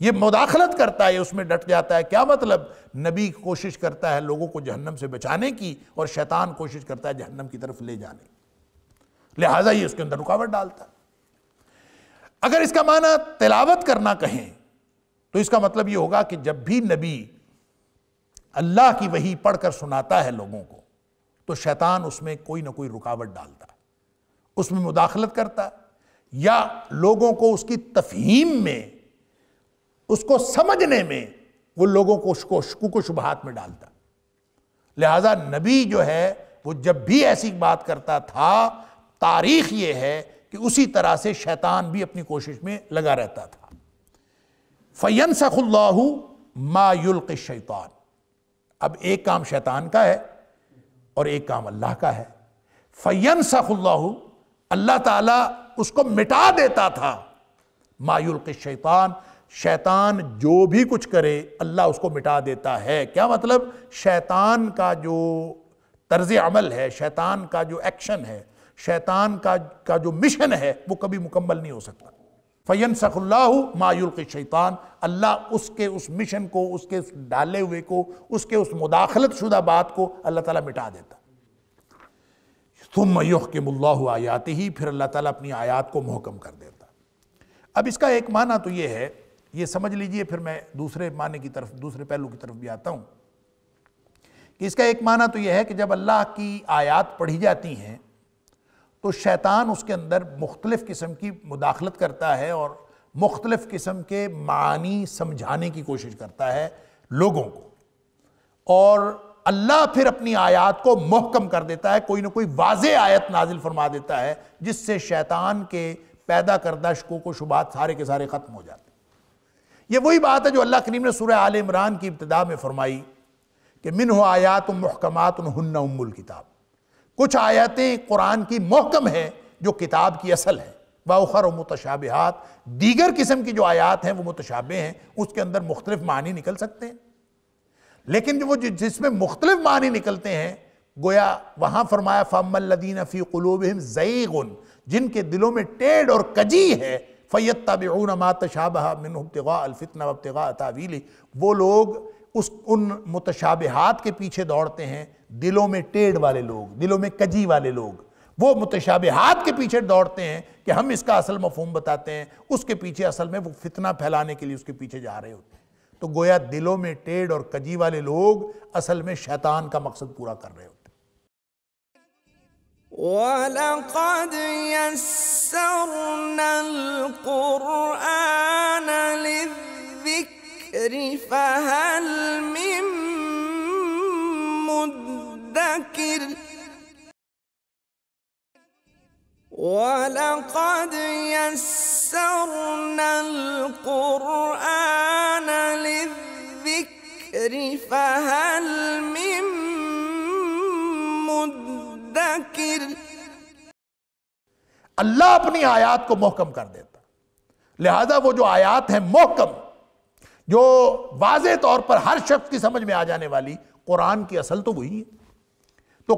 Speaker 2: یہ مداخلت کرتا ہے، اس میں ڈٹ جاتا ہے۔ کیا مطلب؟ نبی کوشش کرتا ہے لوگوں کو جہنم سے بچانے کی، اور شیطان کوشش کرتا ہے جہنم کی طرف لے جانے کی، لہٰذا یہ اس کے اندر رکاوٹ ڈالتا ہے۔ اگر اس کا معنی تلاوت کرنا کہیں تو اس کا مطلب یہ ہوگا کہ جب بھی نبی اللہ کی وحی پڑھ کر سناتا ہے لوگوں کو، تو شیطان اس میں کوئی نہ کوئی رکاوٹ ڈالتا ہے، اس میں مداخلت کرتا ہے، یا لوگوں کو اس کی تفہیم میں، اس کو سمجھنے میں وہ لوگوں کو شکوک و شبہات میں ڈالتا۔ لہٰذا نبی جو ہے وہ جب بھی ایسی بات کرتا تھا، تاریخ یہ ہے کہ اسی طرح سے شیطان بھی اپنی کوشش میں لگا رہتا تھا۔ فَيَنْسَخُ اللَّهُ مَا يُلْقِ الشَّيْطَانِ، اب ایک کام شیطان کا ہے اور ایک کام اللہ کا ہے۔ فَيَنْسَخُ اللَّهُ، اللہ تعالیٰ اس کو مٹا دیتا تھا، مَا يُلْقِ الشَّيْطَانِ، شیطان جو بھی کچھ کرے اللہ اس کو مٹا دیتا ہے۔ کیا مطلب؟ شیطان کا جو طرز عمل ہے، شیطان کا جو ایکشن ہے، شیطان کا جو مشن ہے، وہ کبھی مکمل نہیں ہو سکتا۔ فَيَنْسَخُ اللَّهُ مَا يُلْقِ الشَّيْطَانِ، اللہ اس کے اس مشن کو، اس کے ڈالے ہوئے کو، اس کے اس مداخلت شدہ بات کو اللہ تعالیٰ مٹا دیتا۔ ثُمَّ يُحْكِمُ اللَّهُ آیَاتِهِ، پھر اللہ تعالیٰ اپنی آیات کو محکم کر دیتا۔ اب اس کا ایک معنی تو یہ ہے، یہ سمجھ لیجئے، پھر میں دوسرے معنی کی طرف، دوسرے پہلو کی طرف بھی آتا ہوں، کہ اس کا ایک معنی تو یہ ہے کہ جب اللہ کی آیات پڑھی جاتی ہیں تو شیطان اس کے اندر مختلف قسم کی مداخلت کرتا ہے اور مختلف قسم کے معانی سمجھانے کی کوشش کرتا ہے لوگوں کو، اور اللہ پھر اپنی آیات کو محکم کر دیتا ہے، کوئی نہ کوئی واضح آیت نازل فرما دیتا ہے جس سے شیطان کے پیدا کردہ شکوک و شبہات سارے کے سارے ختم ہو جاتے ہیں۔ یہ وہی بات ہے جو اللہ کریم نے سورہ آل عمران کی ابتدا میں فرمائی کہ منہ آیات محکمات ہن ام الکتاب، کچھ آیاتیں قرآن کی محکم ہیں جو کتاب کی اصل ہے، وَأُخَرُ مُتَشَابِهَاتٌ، دیگر قسم کی جو آیات ہیں وہ متشابہ ہیں، اس کے اندر مختلف معنی نکل سکتے ہیں، لیکن جس میں مختلف معنی نکلتے ہیں گویا وہاں فرمایا فَأَمَّا الَّذِينَ فِي قُلُوبِهِمْ زَيْغٌ، جن کے دلوں میں ٹیڑھ اور کجی ہے، فَيَتَّبِعُونَ مَا تَشَابَهَ مِنْهُ ابْتِغَاءَ الْفِتْنَةِ وَابْتِغَاءَ تَأْوِيلِهِ، وہ لوگ ان متشابہات کے پیچھے دوڑتے ہیں، دلوں میں ٹیڑھ والے لوگ، دلوں میں کجی والے لوگ، وہ متشابہات کے پیچھے دوڑتے ہیں کہ ہم اس کا اصل مفہوم بتاتے ہیں، اس کے پیچھے اصل میں وہ فتنہ پھیلانے کے لیے اس کے پیچھے جا رہے ہوتے ہیں۔ تو گویا دلوں میں ٹیڑھ اور کجی والے لوگ اصل میں شیطان کا مقصد پورا کر رہے ہوتے ہیں۔
Speaker 1: وَلَقَدْ يَسَّرْنَا الْقُرْآنَ لِلذِّكْرِ فَهَلْ مِن مُدَّكِرٍ وَلَقَدْ يَسَّرْنَا الْقُرْآنَ لِلذِّكْرِ فَهَلْ مِن مُدَّكِرٍ۔
Speaker 2: اللہ اپنی آیات کو محکم کر دیتا، لہذا وہ جو آیات ہیں محکم، جو واضح طور پر ہر شخص کی سمجھ میں آ جانے والی، قرآن کی اصل تو وہی ہے، تو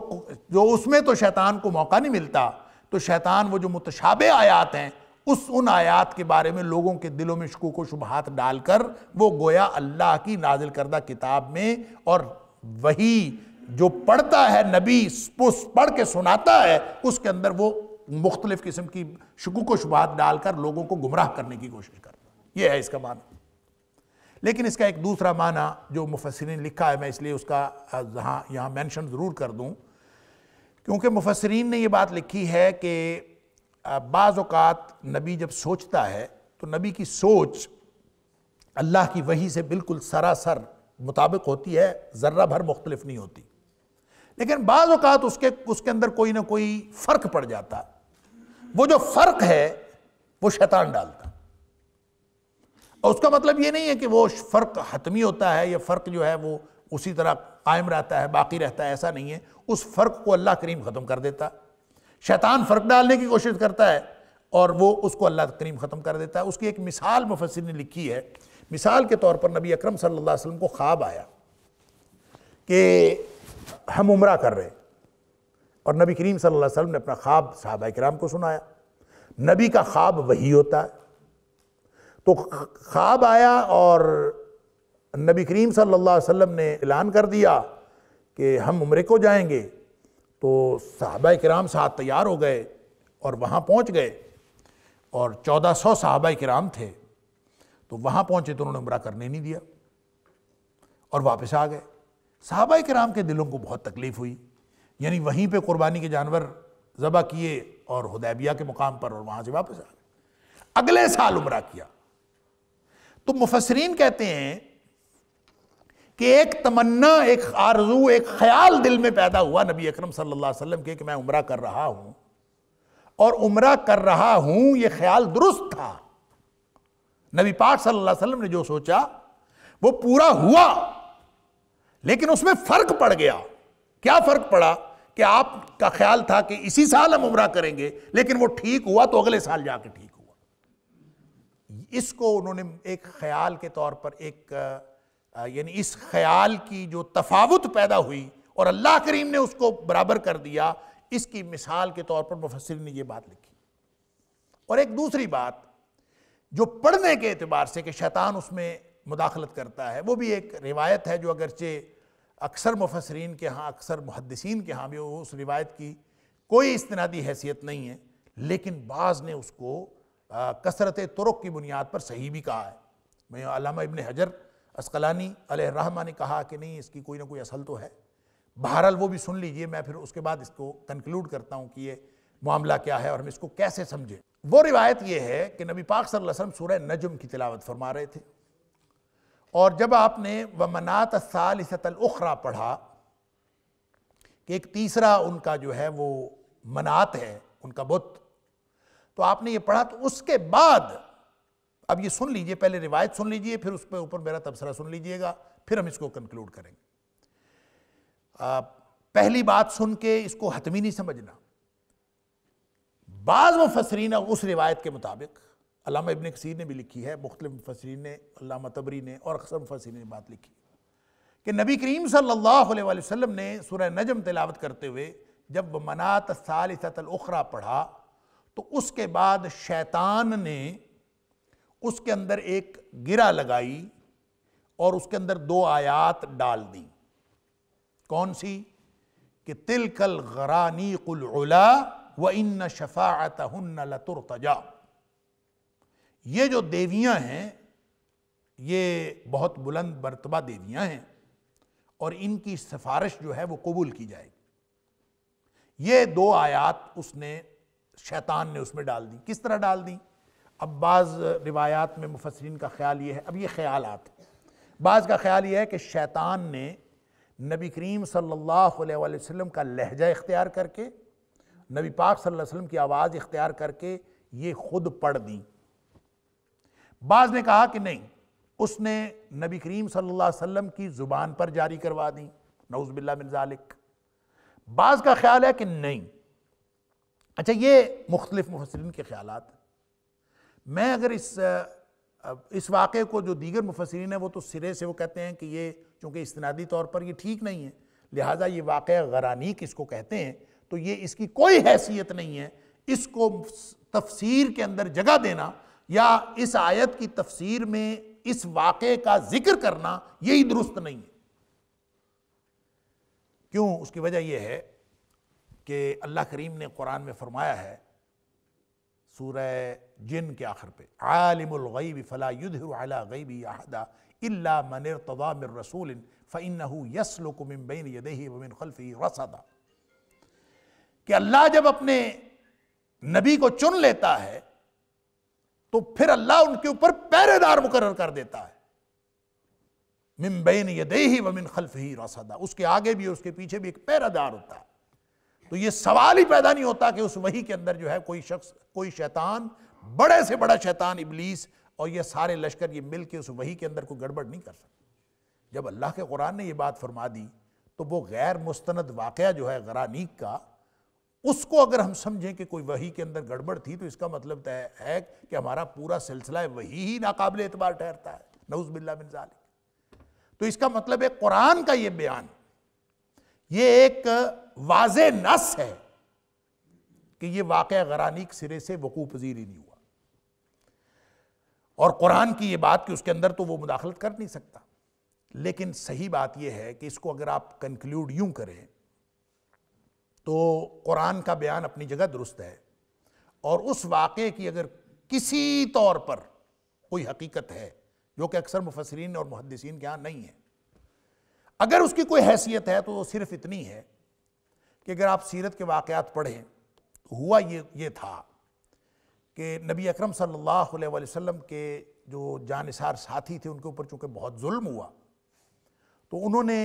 Speaker 2: جو اس میں تو شیطان کو موقع نہیں ملتا، تو شیطان وہ جو متشابہ آیات ہیں ان آیات کے بارے میں لوگوں کے دلوں میں شکوک و شبہات ڈال کر وہ گویا اللہ کی نازل کردہ کتاب میں، اور وہی جو پڑھتا ہے نبی پڑھ کے سناتا ہے اس کے اندر وہ مختلف قسم کی شکوک و شبہات ڈال کر لوگوں کو گمراہ کرنے کی کوشش کرتا ہے۔ یہ ہے اس کا معنی۔ لیکن اس کا ایک دوسرا معنی جو مفسرین نے لکھا ہے، میں اس لیے اس کا یہاں مینشن ضرور کر دوں، کیونکہ مفسرین نے یہ بات لکھی ہے کہ بعض اوقات نبی جب سوچتا ہے تو نبی کی سوچ اللہ کی وحی سے بالکل سراسر مطابق ہوتی ہے، ذرہ بھر مختلف نہیں ہوتی، لیکن بعض اوقات اس کے اندر کوئی نہ کوئی فرق پڑ جاتا، وہ جو فرق ہے وہ شیطان ڈالتا، اور اس کا مطلب یہ نہیں ہے کہ وہ فرق حتمی ہوتا ہے یا فرق جو ہے وہ اسی طرح قائم رہتا ہے، باقی رہتا ہے، ایسا نہیں ہے، اس فرق کو اللہ کریم ختم کر دیتا۔ شیطان فرق ڈالنے کی کوشش کرتا ہے اور وہ اس کو اللہ کریم ختم کر دیتا ہے۔ اس کی ایک مثال مفسر نے لکھی ہے، مثال کے طور پر نبی اکرم صلی اللہ علیہ وسلم کو خواب آیا کہ ہم عمرہ کر رہے، اور نبی کریم صلی اللہ علیہ وسلم نے اپنا خواب صحابہ کرام کو سنایا۔ نبی کا خواب وحی ہوتا ہے، تو خواب آیا اور نبی کریم صلی اللہ علیہ وسلم نے اعلان کر دیا کہ ہم عمرے کو جائیں گے، تو صحابہ کرام ساتھ تیار ہو گئے اور وہاں پہنچ گئے، اور 1400 صحابہ کرام تھے، تو وہاں پہنچے تو انہوں نے عمرہ کرنے نہیں دیا اور واپس آ گئے۔ صحابہ کرام کے دلوں کو بہت تکلیف ہوئی، یعنی وہیں پہ قربانی کے جانور ذبح کیے اور حدیبیہ کے مقام پر، اور وہاں سے واپس آ گئے۔ اگلے سال عمرہ کیا، تو مفسرین کہتے ہیں کہ ایک تمنا، ایک آرزو، ایک خیال دل میں پیدا ہوا نبی اکرم صلی اللہ علیہ وسلم کے کہ میں عمرہ کر رہا ہوں، اور عمرہ کر رہا ہوں یہ خیال درست تھا۔ نبی پاک صلی اللہ علیہ وسلم نے جو سوچا وہ پورا ہوا، لیکن اس میں فرق پڑ گیا۔ کیا فرق پڑا؟ کہ آپ کا خیال تھا کہ اسی سال ہم عمرہ کریں گے، لیکن وہ ٹھیک ہوا تو اگلے سال جا کے ٹھیک ہوا۔ اس کو انہوں نے ایک خیال کے طور پر یعنی اس خیال کی جو تفاوت پیدا ہوئی اور اللہ کریم نے اس کو برابر کر دیا، اس کی مثال کے طور پر مفسرین نے یہ بات لکھی۔ اور ایک دوسری بات جو پڑھنے کے اعتبار سے کہ شیطان اس میں مداخلت کرتا ہے، وہ بھی ایک روایت ہے جو اگرچہ اکثر مفسرین کے ہاں، اکثر محدثین کے ہاں بھی اس روایت کی کوئی استنادی حیثیت نہیں ہے، لیکن بعض نے اس کو کثرت طرق کی بنیاد پر صحیح بھی کہا ہے۔ میں علامہ ابن حجر عسقلانی علیہ الرحمہ نے کہا کہ نہیں، اس کی کوئی نہ کوئی اصل تو ہے۔ بہرحال وہ بھی سن لیجئے، میں پھر اس کے بعد اس کو کنکلوڈ کرتا ہوں کہ یہ معاملہ کیا ہے اور ہم اس کو کیسے سمجھیں۔ وہ روایت یہ ہے کہ نبی پاک صلی اللہ علیہ وسلم سورہ نجم کی تلاوت فرما رہے تھے، اور جب آپ نے وَمَنَاةَ الثَّالِثَةَ الْأُخْرَى پڑھا کہ ایک تیسرا ان کا جو ہے وہ منات ہے، ان کا بت، تو آپ نے یہ پڑھا، تو اس کے بعد اب یہ سن لیجئے، پہلے روایت سن لیجئے، پھر اس پہ اوپر میرا تبصرہ سن لیجئے گا، پھر ہم اس کو کنکلوڈ کریں گے۔ پہلی بات سن کے اس کو حتمی نہیں سمجھنا۔ بعض مفسرین اس روایت کے مطابق، علامہ ابن کثیر نے بھی لکھی ہے، مختلف مفسرین نے، علامہ طبری نے اور اکثر مفسرین نے بات لکھی کہ نبی کریم صلی اللہ علیہ وآلہ وسلم نے سورہ نجم تلاوت کرتے ہوئے جب ومناۃ الثالثۃ الاخری پڑھا تو اس کے بعد شیطان نے اس کے اندر ایک گرہ لگائی اور اس کے اندر 2 آیات ڈال دیں۔ کون سی؟ کہ تلک الغرانیق العلا وَإِنَّ شَفَاعَتَهُنَّ لَتُرْتَجَا، یہ جو دیویاں ہیں یہ بہت بلند مرتبہ دیویاں ہیں اور ان کی سفارش جو ہے وہ قبول کی جائے گی۔ یہ 2 آیات اس نے شیطان نے اس میں ڈال دی۔ کس طرح ڈال دی؟ اب بعض روایات میں مفسرین کا خیال یہ ہے، اب یہ خیالات ہیں، بعض کا خیال یہ ہے کہ شیطان نے نبی کریم صلی اللہ علیہ وآلہ وسلم کا لہجہ اختیار کر کے، نبی پاک صلی اللہ علیہ وسلم کی آواز اختیار کر کے یہ خود پڑھ دیں۔ بعض نے کہا کہ نہیں، اس نے نبی کریم صلی اللہ علیہ وسلم کی زبان پر جاری کروا دیں، نعوذ باللہ من ذالک۔ بعض کا خیال ہے کہ نہیں۔ اچھا، یہ مختلف مفسرین کے خیالات۔ میں اگر اس واقعے کو، جو دیگر مفسرین ہیں وہ تو سرے سے وہ کہتے ہیں کہ یہ چونکہ استنادی طور پر یہ ٹھیک نہیں ہے، لہٰذا یہ واقعہ غرانیق اس کو کہتے ہیں، تو یہ اس کی کوئی حیثیت نہیں ہے، اس کو تفسیر کے اندر جگہ دینا یا اس آیت کی تفسیر میں اس واقعے کا ذکر کرنا یہی درست نہیں ہے۔ کیوں؟ اس کی وجہ یہ ہے کہ اللہ کریم نے قرآن میں فرمایا ہے سورہ جن کے آخر پہ، عالم الغیب فلا یظہر علی غیبہ احدا الا من ارتضی من رسول فانہ یسلک من بین یدیہ ومن خلفہ رصدا، کہ اللہ جب اپنے نبی کو چن لیتا ہے تو پھر اللہ ان کے اوپر پہرے دار مقرر کر دیتا ہے، من بین یدیہ ومن خلفہ رصدا، اس کے آگے بھی اس کے پیچھے بھی ایک پہرے دار ہوتا ہے۔ تو یہ سوال ہی پیدا نہیں ہوتا کہ اس وحی کے اندر جو ہے کوئی شخص، کوئی شیطان، بڑے سے بڑا شیطان ابلیس اور یہ سارے لشکر یہ مل کے اس وحی کے اندر کوئی گڑبڑ نہیں کر سکتے۔ جب اللہ کے قرآن نے یہ بات فرما دی تو وہ غیر مستند واقعہ جو ہے غرانیق کا، اس کو اگر ہم سمجھیں کہ کوئی وحی کے اندر گڑبڑ تھی تو اس کا مطلب ہے کہ ہمارا پورا سلسلہ وحی ہی ناقابل اعتبار ٹھہرتا ہے، نعوذ باللہ من ذالک۔ تو اس کا مطلب ہے قرآن کا یہ بیان، یہ ایک واضح نص ہے کہ یہ واقعہ غرانیق سرے سے وقوع پذیر ہی نہیں ہوا، اور قرآن کی یہ بات کہ اس کے اندر تو وہ مداخلت کر نہیں سکتا۔ لیکن صحیح بات یہ ہے کہ اس کو اگر آپ کنکلیوڈ یوں کریں تو قرآن کا بیان اپنی جگہ درست ہے، اور اس واقعے کی اگر کسی طور پر کوئی حقیقت ہے، جو کہ اکثر مفسرین اور محدثین کے ہاں نہیں ہے، اگر اس کی کوئی حیثیت ہے تو وہ صرف اتنی ہے کہ اگر آپ سیرت کے واقعات پڑھیں تو ہوا یہ تھا کہ نبی اکرم صلی اللہ علیہ وآلہ وسلم کے جو جانثار ساتھی تھے ان کے اوپر چونکہ بہت ظلم ہوا تو انہوں نے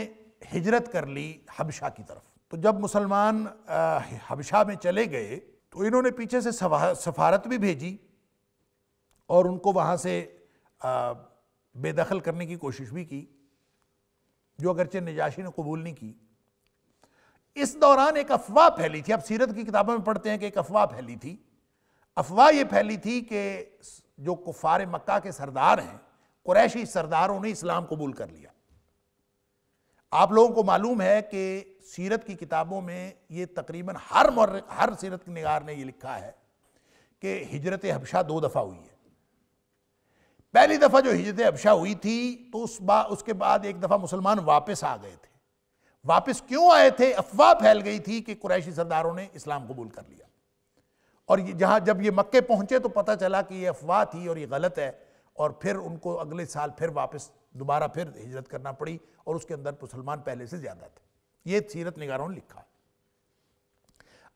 Speaker 2: ہجرت کر لی حبشہ کی طرف۔ تو جب مسلمان حبشہ میں چلے گئے تو انہوں نے پیچھے سے سفارت بھی بھیجی اور ان کو وہاں سے بے دخل کرنے کی کوشش بھی کی، جو اگرچہ نجاشی نے قبول نہیں کی۔ اس دوران ایک افواہ پھیلی تھی، اب سیرت کی کتابوں میں پڑھتے ہیں کہ ایک افواہ پھیلی تھی۔ افواہ یہ پھیلی تھی کہ جو کفار مکہ کے سردار ہیں، قریشی سرداروں نے اسلام قبول کر لیا۔ آپ لوگوں کو معلوم ہے کہ سیرت کی کتابوں میں یہ تقریباً ہر سیرت نگار نے یہ لکھا ہے کہ ہجرت حبشہ 2 دفعہ ہوئی ہے۔ پہلی دفعہ جو ہجرت حبشہ ہوئی تھی تو اس کے بعد ایک دفعہ مسلمان واپس آ گئے تھے۔ واپس کیوں آئے تھے؟ افواہ پھیل گئی تھی کہ قریشی سرداروں نے اسلام قبول کر لیا، اور جب یہ مکے پہنچے تو پتہ چلا کہ یہ افواہ تھی اور یہ غلط ہے، اور پھر ان کو اگلے سال پھر واپس دوبارہ پھر ہجرت کرنا پڑی، اور اس کے اندر مسلمان پہلے سے زیادہ تھے۔ یہ سیرت نگاروں نے لکھا ہے۔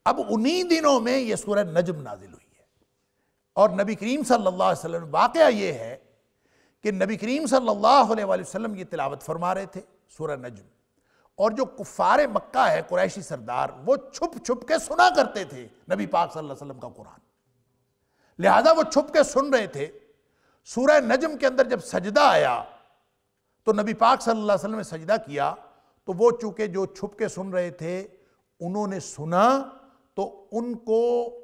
Speaker 2: اب انہی دنوں میں یہ سورہ نجم نازل ہوئی ہے، اور نبی کریم صلی اللہ علیہ وسلم، واقعہ یہ ہے کہ نبی کریم صلی اللہ علیہ وآلہ وسلم یہ تلاوت فرما رہے تھے سورہ نجم، اور جو کفار مکہ ہے، قریشی سردار، وہ چھپ چھپ کے سنا کرتے تھے نبی پاک صلی اللہ علیہ وسلم کا قرآن، لہذا وہ چھپ کے سن رہے تھے۔ سورہ نجم کے اندر جب سجدہ آیا تو نبی پاک صلی اللہ علیہ وسلم نے سجدہ کیا تو وہ چونکہ جو چھپ کے سن رہے تھے انہوں نے سنا تو ان کو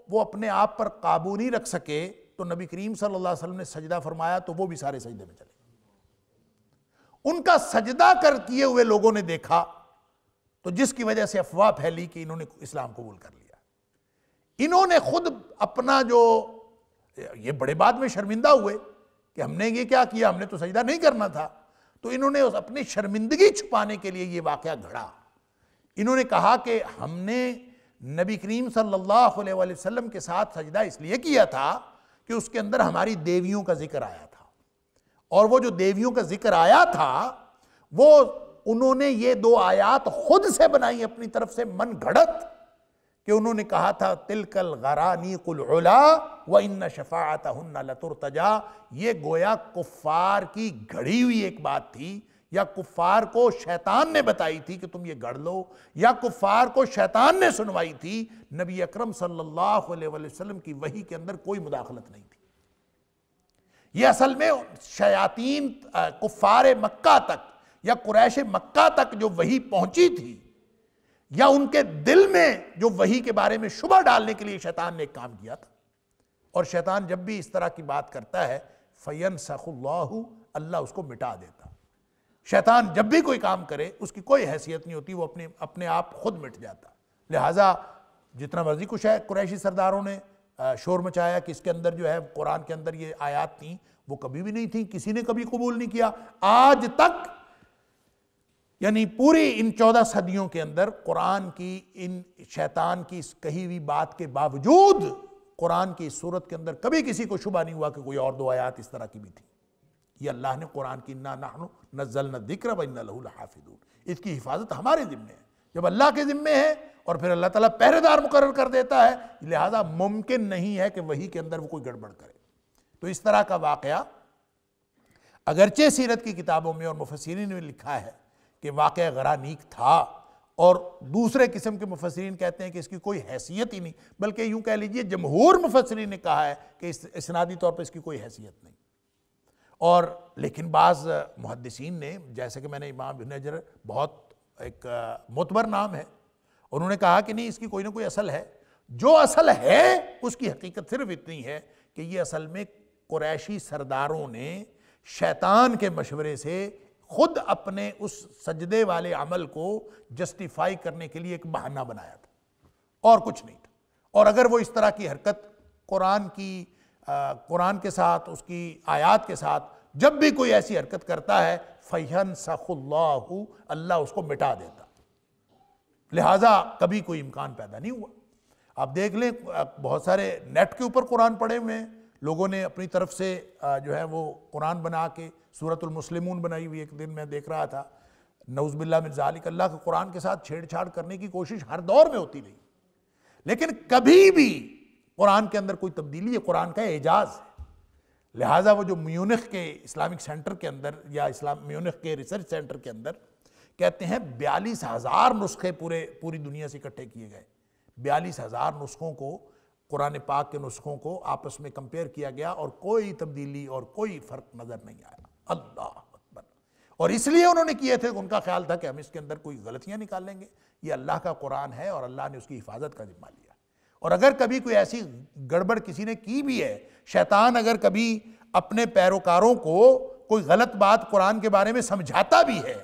Speaker 2: وہ اپنے آپ پر قابو نہیں رکھ سکے، تو نبی کریم صلی اللہ علیہ وسلم نے سجدہ فرمایا تو وہ بھی سارے سجدے میں چلے. ان کا سجدہ کیے ہوئے لوگوں نے دیکھا تو جس کی وجہ سے افواہ پھیلی کہ انہوں نے اسلام قبول کر لیا. انہوں نے خود اپنا یہ بڑے بعد میں شرمندہ ہوئے کہ ہم نے یہ کیا کیا، ہم نے تو سجدہ نہیں کرنا تھا. تو انہوں نے اپنی شرمندگی چھپانے کے لیے یہ واقعہ گھڑا. انہوں نے کہا کہ ہم نے نبی کریم صلی اللہ علیہ وآلہ وسلم کے ساتھ سجدہ اس لیے کیا تھا کہ اس کے اندر ہماری دیویوں کا ذکر آیا تھا، اور وہ جو دیویوں کا ذکر آیا تھا وہ انہوں نے یہ 2 آیات خود سے بنائی اپنی طرف سے من گھڑت، کہ انہوں نے کہا تھا تِلْكَ الْغَرَانِيقُ الْعُلَا وَإِنَّ شَفَاعَتَهُنَّ لَتُرْتَجَا. یہ گویا کفار کی گھڑی ہوئی ایک بات تھی، یا کفار کو شیطان نے بتائی تھی کہ تم یہ گڑھ لو، یا کفار کو شیطان نے سنوائی تھی. نبی اکرم صلی اللہ علیہ وسلم کی وحی کے اندر کوئی مداخلت نہیں تھی. یہ اصل میں شیاطین کفار مکہ تک یا قریش مکہ تک جو وحی پہنچی تھی، یا ان کے دل میں جو وحی کے بارے میں شبہ ڈالنے کے لیے شیطان نے ایک کام کیا تھا. اور شیطان جب بھی اس طرح کی بات کرتا ہے فَيَنْسَخُ اللَّهُ، اللہ اس کو مٹا دیتا. شیطان جب بھی کوئی کام کرے اس کی کوئی حیثیت نہیں ہوتی، وہ اپنے آپ خود مٹ جاتا. لہٰذا جتنا مرضی کچھ ہے قریشی سرداروں نے شور مچایا کہ اس کے اندر جو ہے قرآن کے اندر یہ آیات تھیں، وہ کبھی بھی نہیں تھیں، کسی نے کبھی قبول نہیں کیا آج تک. یعنی پوری ان 14 صدیوں کے اندر قرآن کی ان شیطان کی اس کہی ہوئی بات کے باوجود قرآن کی اس صورت کے اندر کبھی کسی کو شبہ نہیں ہوا کہ کوئی اور 2 آیات اس طرح کی بھی تھی. یہ اللہ نے قرآن کی اِنَّا نَحْنُ نَزَّلْنَا الذِّكْرَ وَإِنَّا لَهُ لَحَافِظُونَ، اس کی حفاظت ہمارے ذمے ہے. جب اللہ کے ذمے ہے اور پھر اللہ تعالیٰ پہرے دار مقرر کر دیتا ہے، لہٰذا ممکن نہیں ہے کہ وحی کے اندر وہ کوئی گڑبڑ کرے. تو اس طرح کا واقعہ اگرچہ سیرت کی کتابوں میں اور مفسرین نے لکھا ہے کہ واقعہ غرانیق تھا، اور دوسرے قسم کے مفسرین کہتے ہیں کہ اس کی کوئی حیثیت ہی نہیں، بلکہ یوں کہہ لیجئے جمہور مفسرین نے کہا ہے کہ اسنادی طور پر اس کی کوئی حیثیت نہیں. اور لیکن بعض محدثین نے، جیسے کہ میں نے امام ابن حجر بہت ایک معتبر نام ہے، انہوں نے کہا کہ نہیں، اس کی کوئی نہ کوئی اصل ہے. جو اصل ہے اس کی حقیقت صرف اتنی ہے کہ یہ اصل میں قریشی سرداروں نے شیطان کے مشورے سے خود اپنے اس سجدے والے عمل کو جسٹیفائی کرنے کے لیے ایک بہانہ بنایا تھا، اور کچھ نہیں تھا. اور اگر وہ اس طرح کی حرکت قرآن کے ساتھ، اس کی آیات کے ساتھ جب بھی کوئی ایسی حرکت کرتا ہے فَيَنْسَخُ اللَّهُ، اللہ اس کو مٹا دیتا. لہٰذا کبھی کوئی امکان پیدا نہیں ہوا. آپ دیکھ لیں بہت سارے نیٹ کے اوپر قرآن پڑھے ہوئے ہیں، لوگوں نے اپنی طرف سے جو ہے وہ قرآن بنا کے سورۃ المسلمون بنائی ہوئی. ایک دن میں دیکھ رہا تھا، نعوذ باللہ من ذالک، اللہ کے قرآن کے ساتھ چھیڑ چھاڑ کرنے کی کوشش ہر دور میں ہوتی رہی، لیکن کبھی بھی قرآن کے اندر کوئی تبدیلی، یہ قرآن کا اعجاز ہے. لہٰذا وہ جو میونخ کے اسلامک سینٹر کے اندر یا میونخ کے ریسرچ سینٹر کے اندر کہتے ہیں 42,000 نسخے پوری دنیا سے اکٹھے کیے گئے. 42,000 نسخوں کو، قرآن پاک کے نسخوں کو آپس میں کمپیئر کیا گیا اور کوئی تبدیلی اور کوئی فرق نظر نہیں آیا. اللہ اکبر. اور اس لیے انہوں نے کیے تھے کہ ان کا خیال تھا کہ ہم اس کے اندر کوئی غلطیاں نکال لیں گے. یہ اللہ کا قرآن ہے اور اللہ نے اس کی حفاظت کا ذمہ لیا. اور اگر کبھی کوئی ایسی گڑبڑ کسی نے کی بھی ہے، شیطان اگر کبھی اپنے پیروکاروں کو کوئی غلط بات قرآن کے بارے میں سمجھاتا بھی ہے،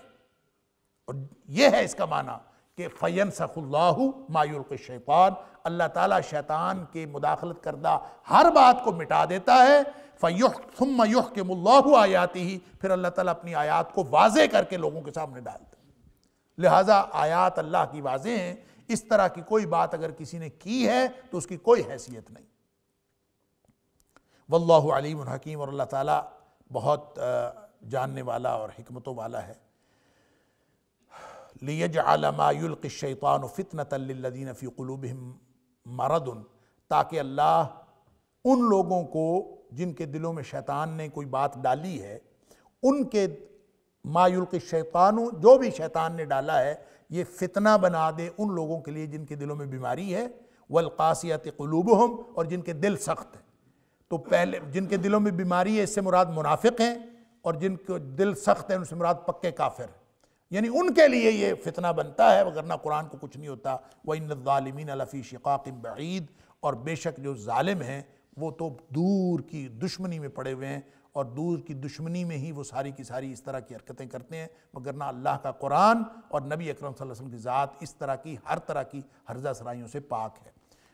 Speaker 2: اور یہ ہے اس کا معنی کہ فَيَنْسَخُ اللَّهُ مَا يُلْقِي الشَّيْطَانُ، اللہ تعالیٰ شیطان کے مداخلت کردہ ہر بات کو مٹا دیتا ہے. ثُمَّ يُحْكِمُ اللَّهُ آيَاتِهِ، پھر اللہ تعالیٰ اپنی آیات کو واضح کر کے لوگوں کے سامنے ڈالتا ہے. لہٰذا آیات اللہ کی واضح ہیں. اس طرح کی کوئی بات اگر کسی نے کی ہے تو اس کی کوئی حیثیت نہیں. واللہ علیم حکیم، اور اللہ تعالیٰ بہت جاننے والا اور حکمتوں والا ہے. لِيَجْعَلَ مَا يُلْقِ الشَّيْطَانُ فِتْنَةً لِلَّذِينَ فِي قُلُوبِهِمْ مَرَضٌ، تاکہ اللہ ان لوگوں کو جن کے دلوں میں شیطان نے کوئی بات ڈالی ہے، ان کے ما یلقی الشیطان، جو بھی شیطان نے ڈالا ہے، یہ فتنہ بنا دے ان لوگوں کے لیے جن کے دلوں میں بیماری ہے. والقاسیۃ قلوبہم، اور جن کے دل سخت ہیں. تو پہلے جن کے دلوں میں بیماری ہے اس سے مراد منافق ہیں، اور جن کے دل سخت ہیں ان سے مراد پکے کافر ہیں. یعنی ان کے لیے یہ فتنہ بنتا ہے، وگرنہ قرآن کو کچھ نہیں ہوتا۔ وَإِنَّ الظَّالِمِينَ لَفِي شِقَاقٍ بَعِيدٍ، اور بے شک جو ظالم ہیں وہ تو دور کی دشمنی میں پڑے ہوئے ہیں، اور دور کی دشمنی میں ہی وہ ساری کی ساری اس طرح کی حرکتیں کرتے ہیں، وگرنہ اللہ کا قرآن اور نبی اکرم صلی اللہ علیہ وسلم کی ذات اس طرح کی ہر طرح کی ہرزہ سرائیوں سے پاک ہے۔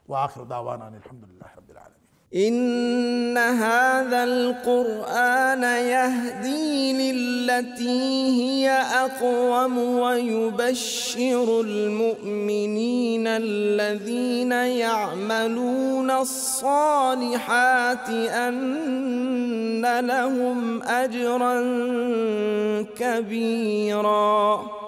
Speaker 2: وآخر دعوانا الحمدللہ رب العالمین۔
Speaker 1: إن هذا القرآن يهدي للتي هي أقوم ويبشر المؤمنين الذين يعملون الصالحات أن لهم أجرا كبيرا۔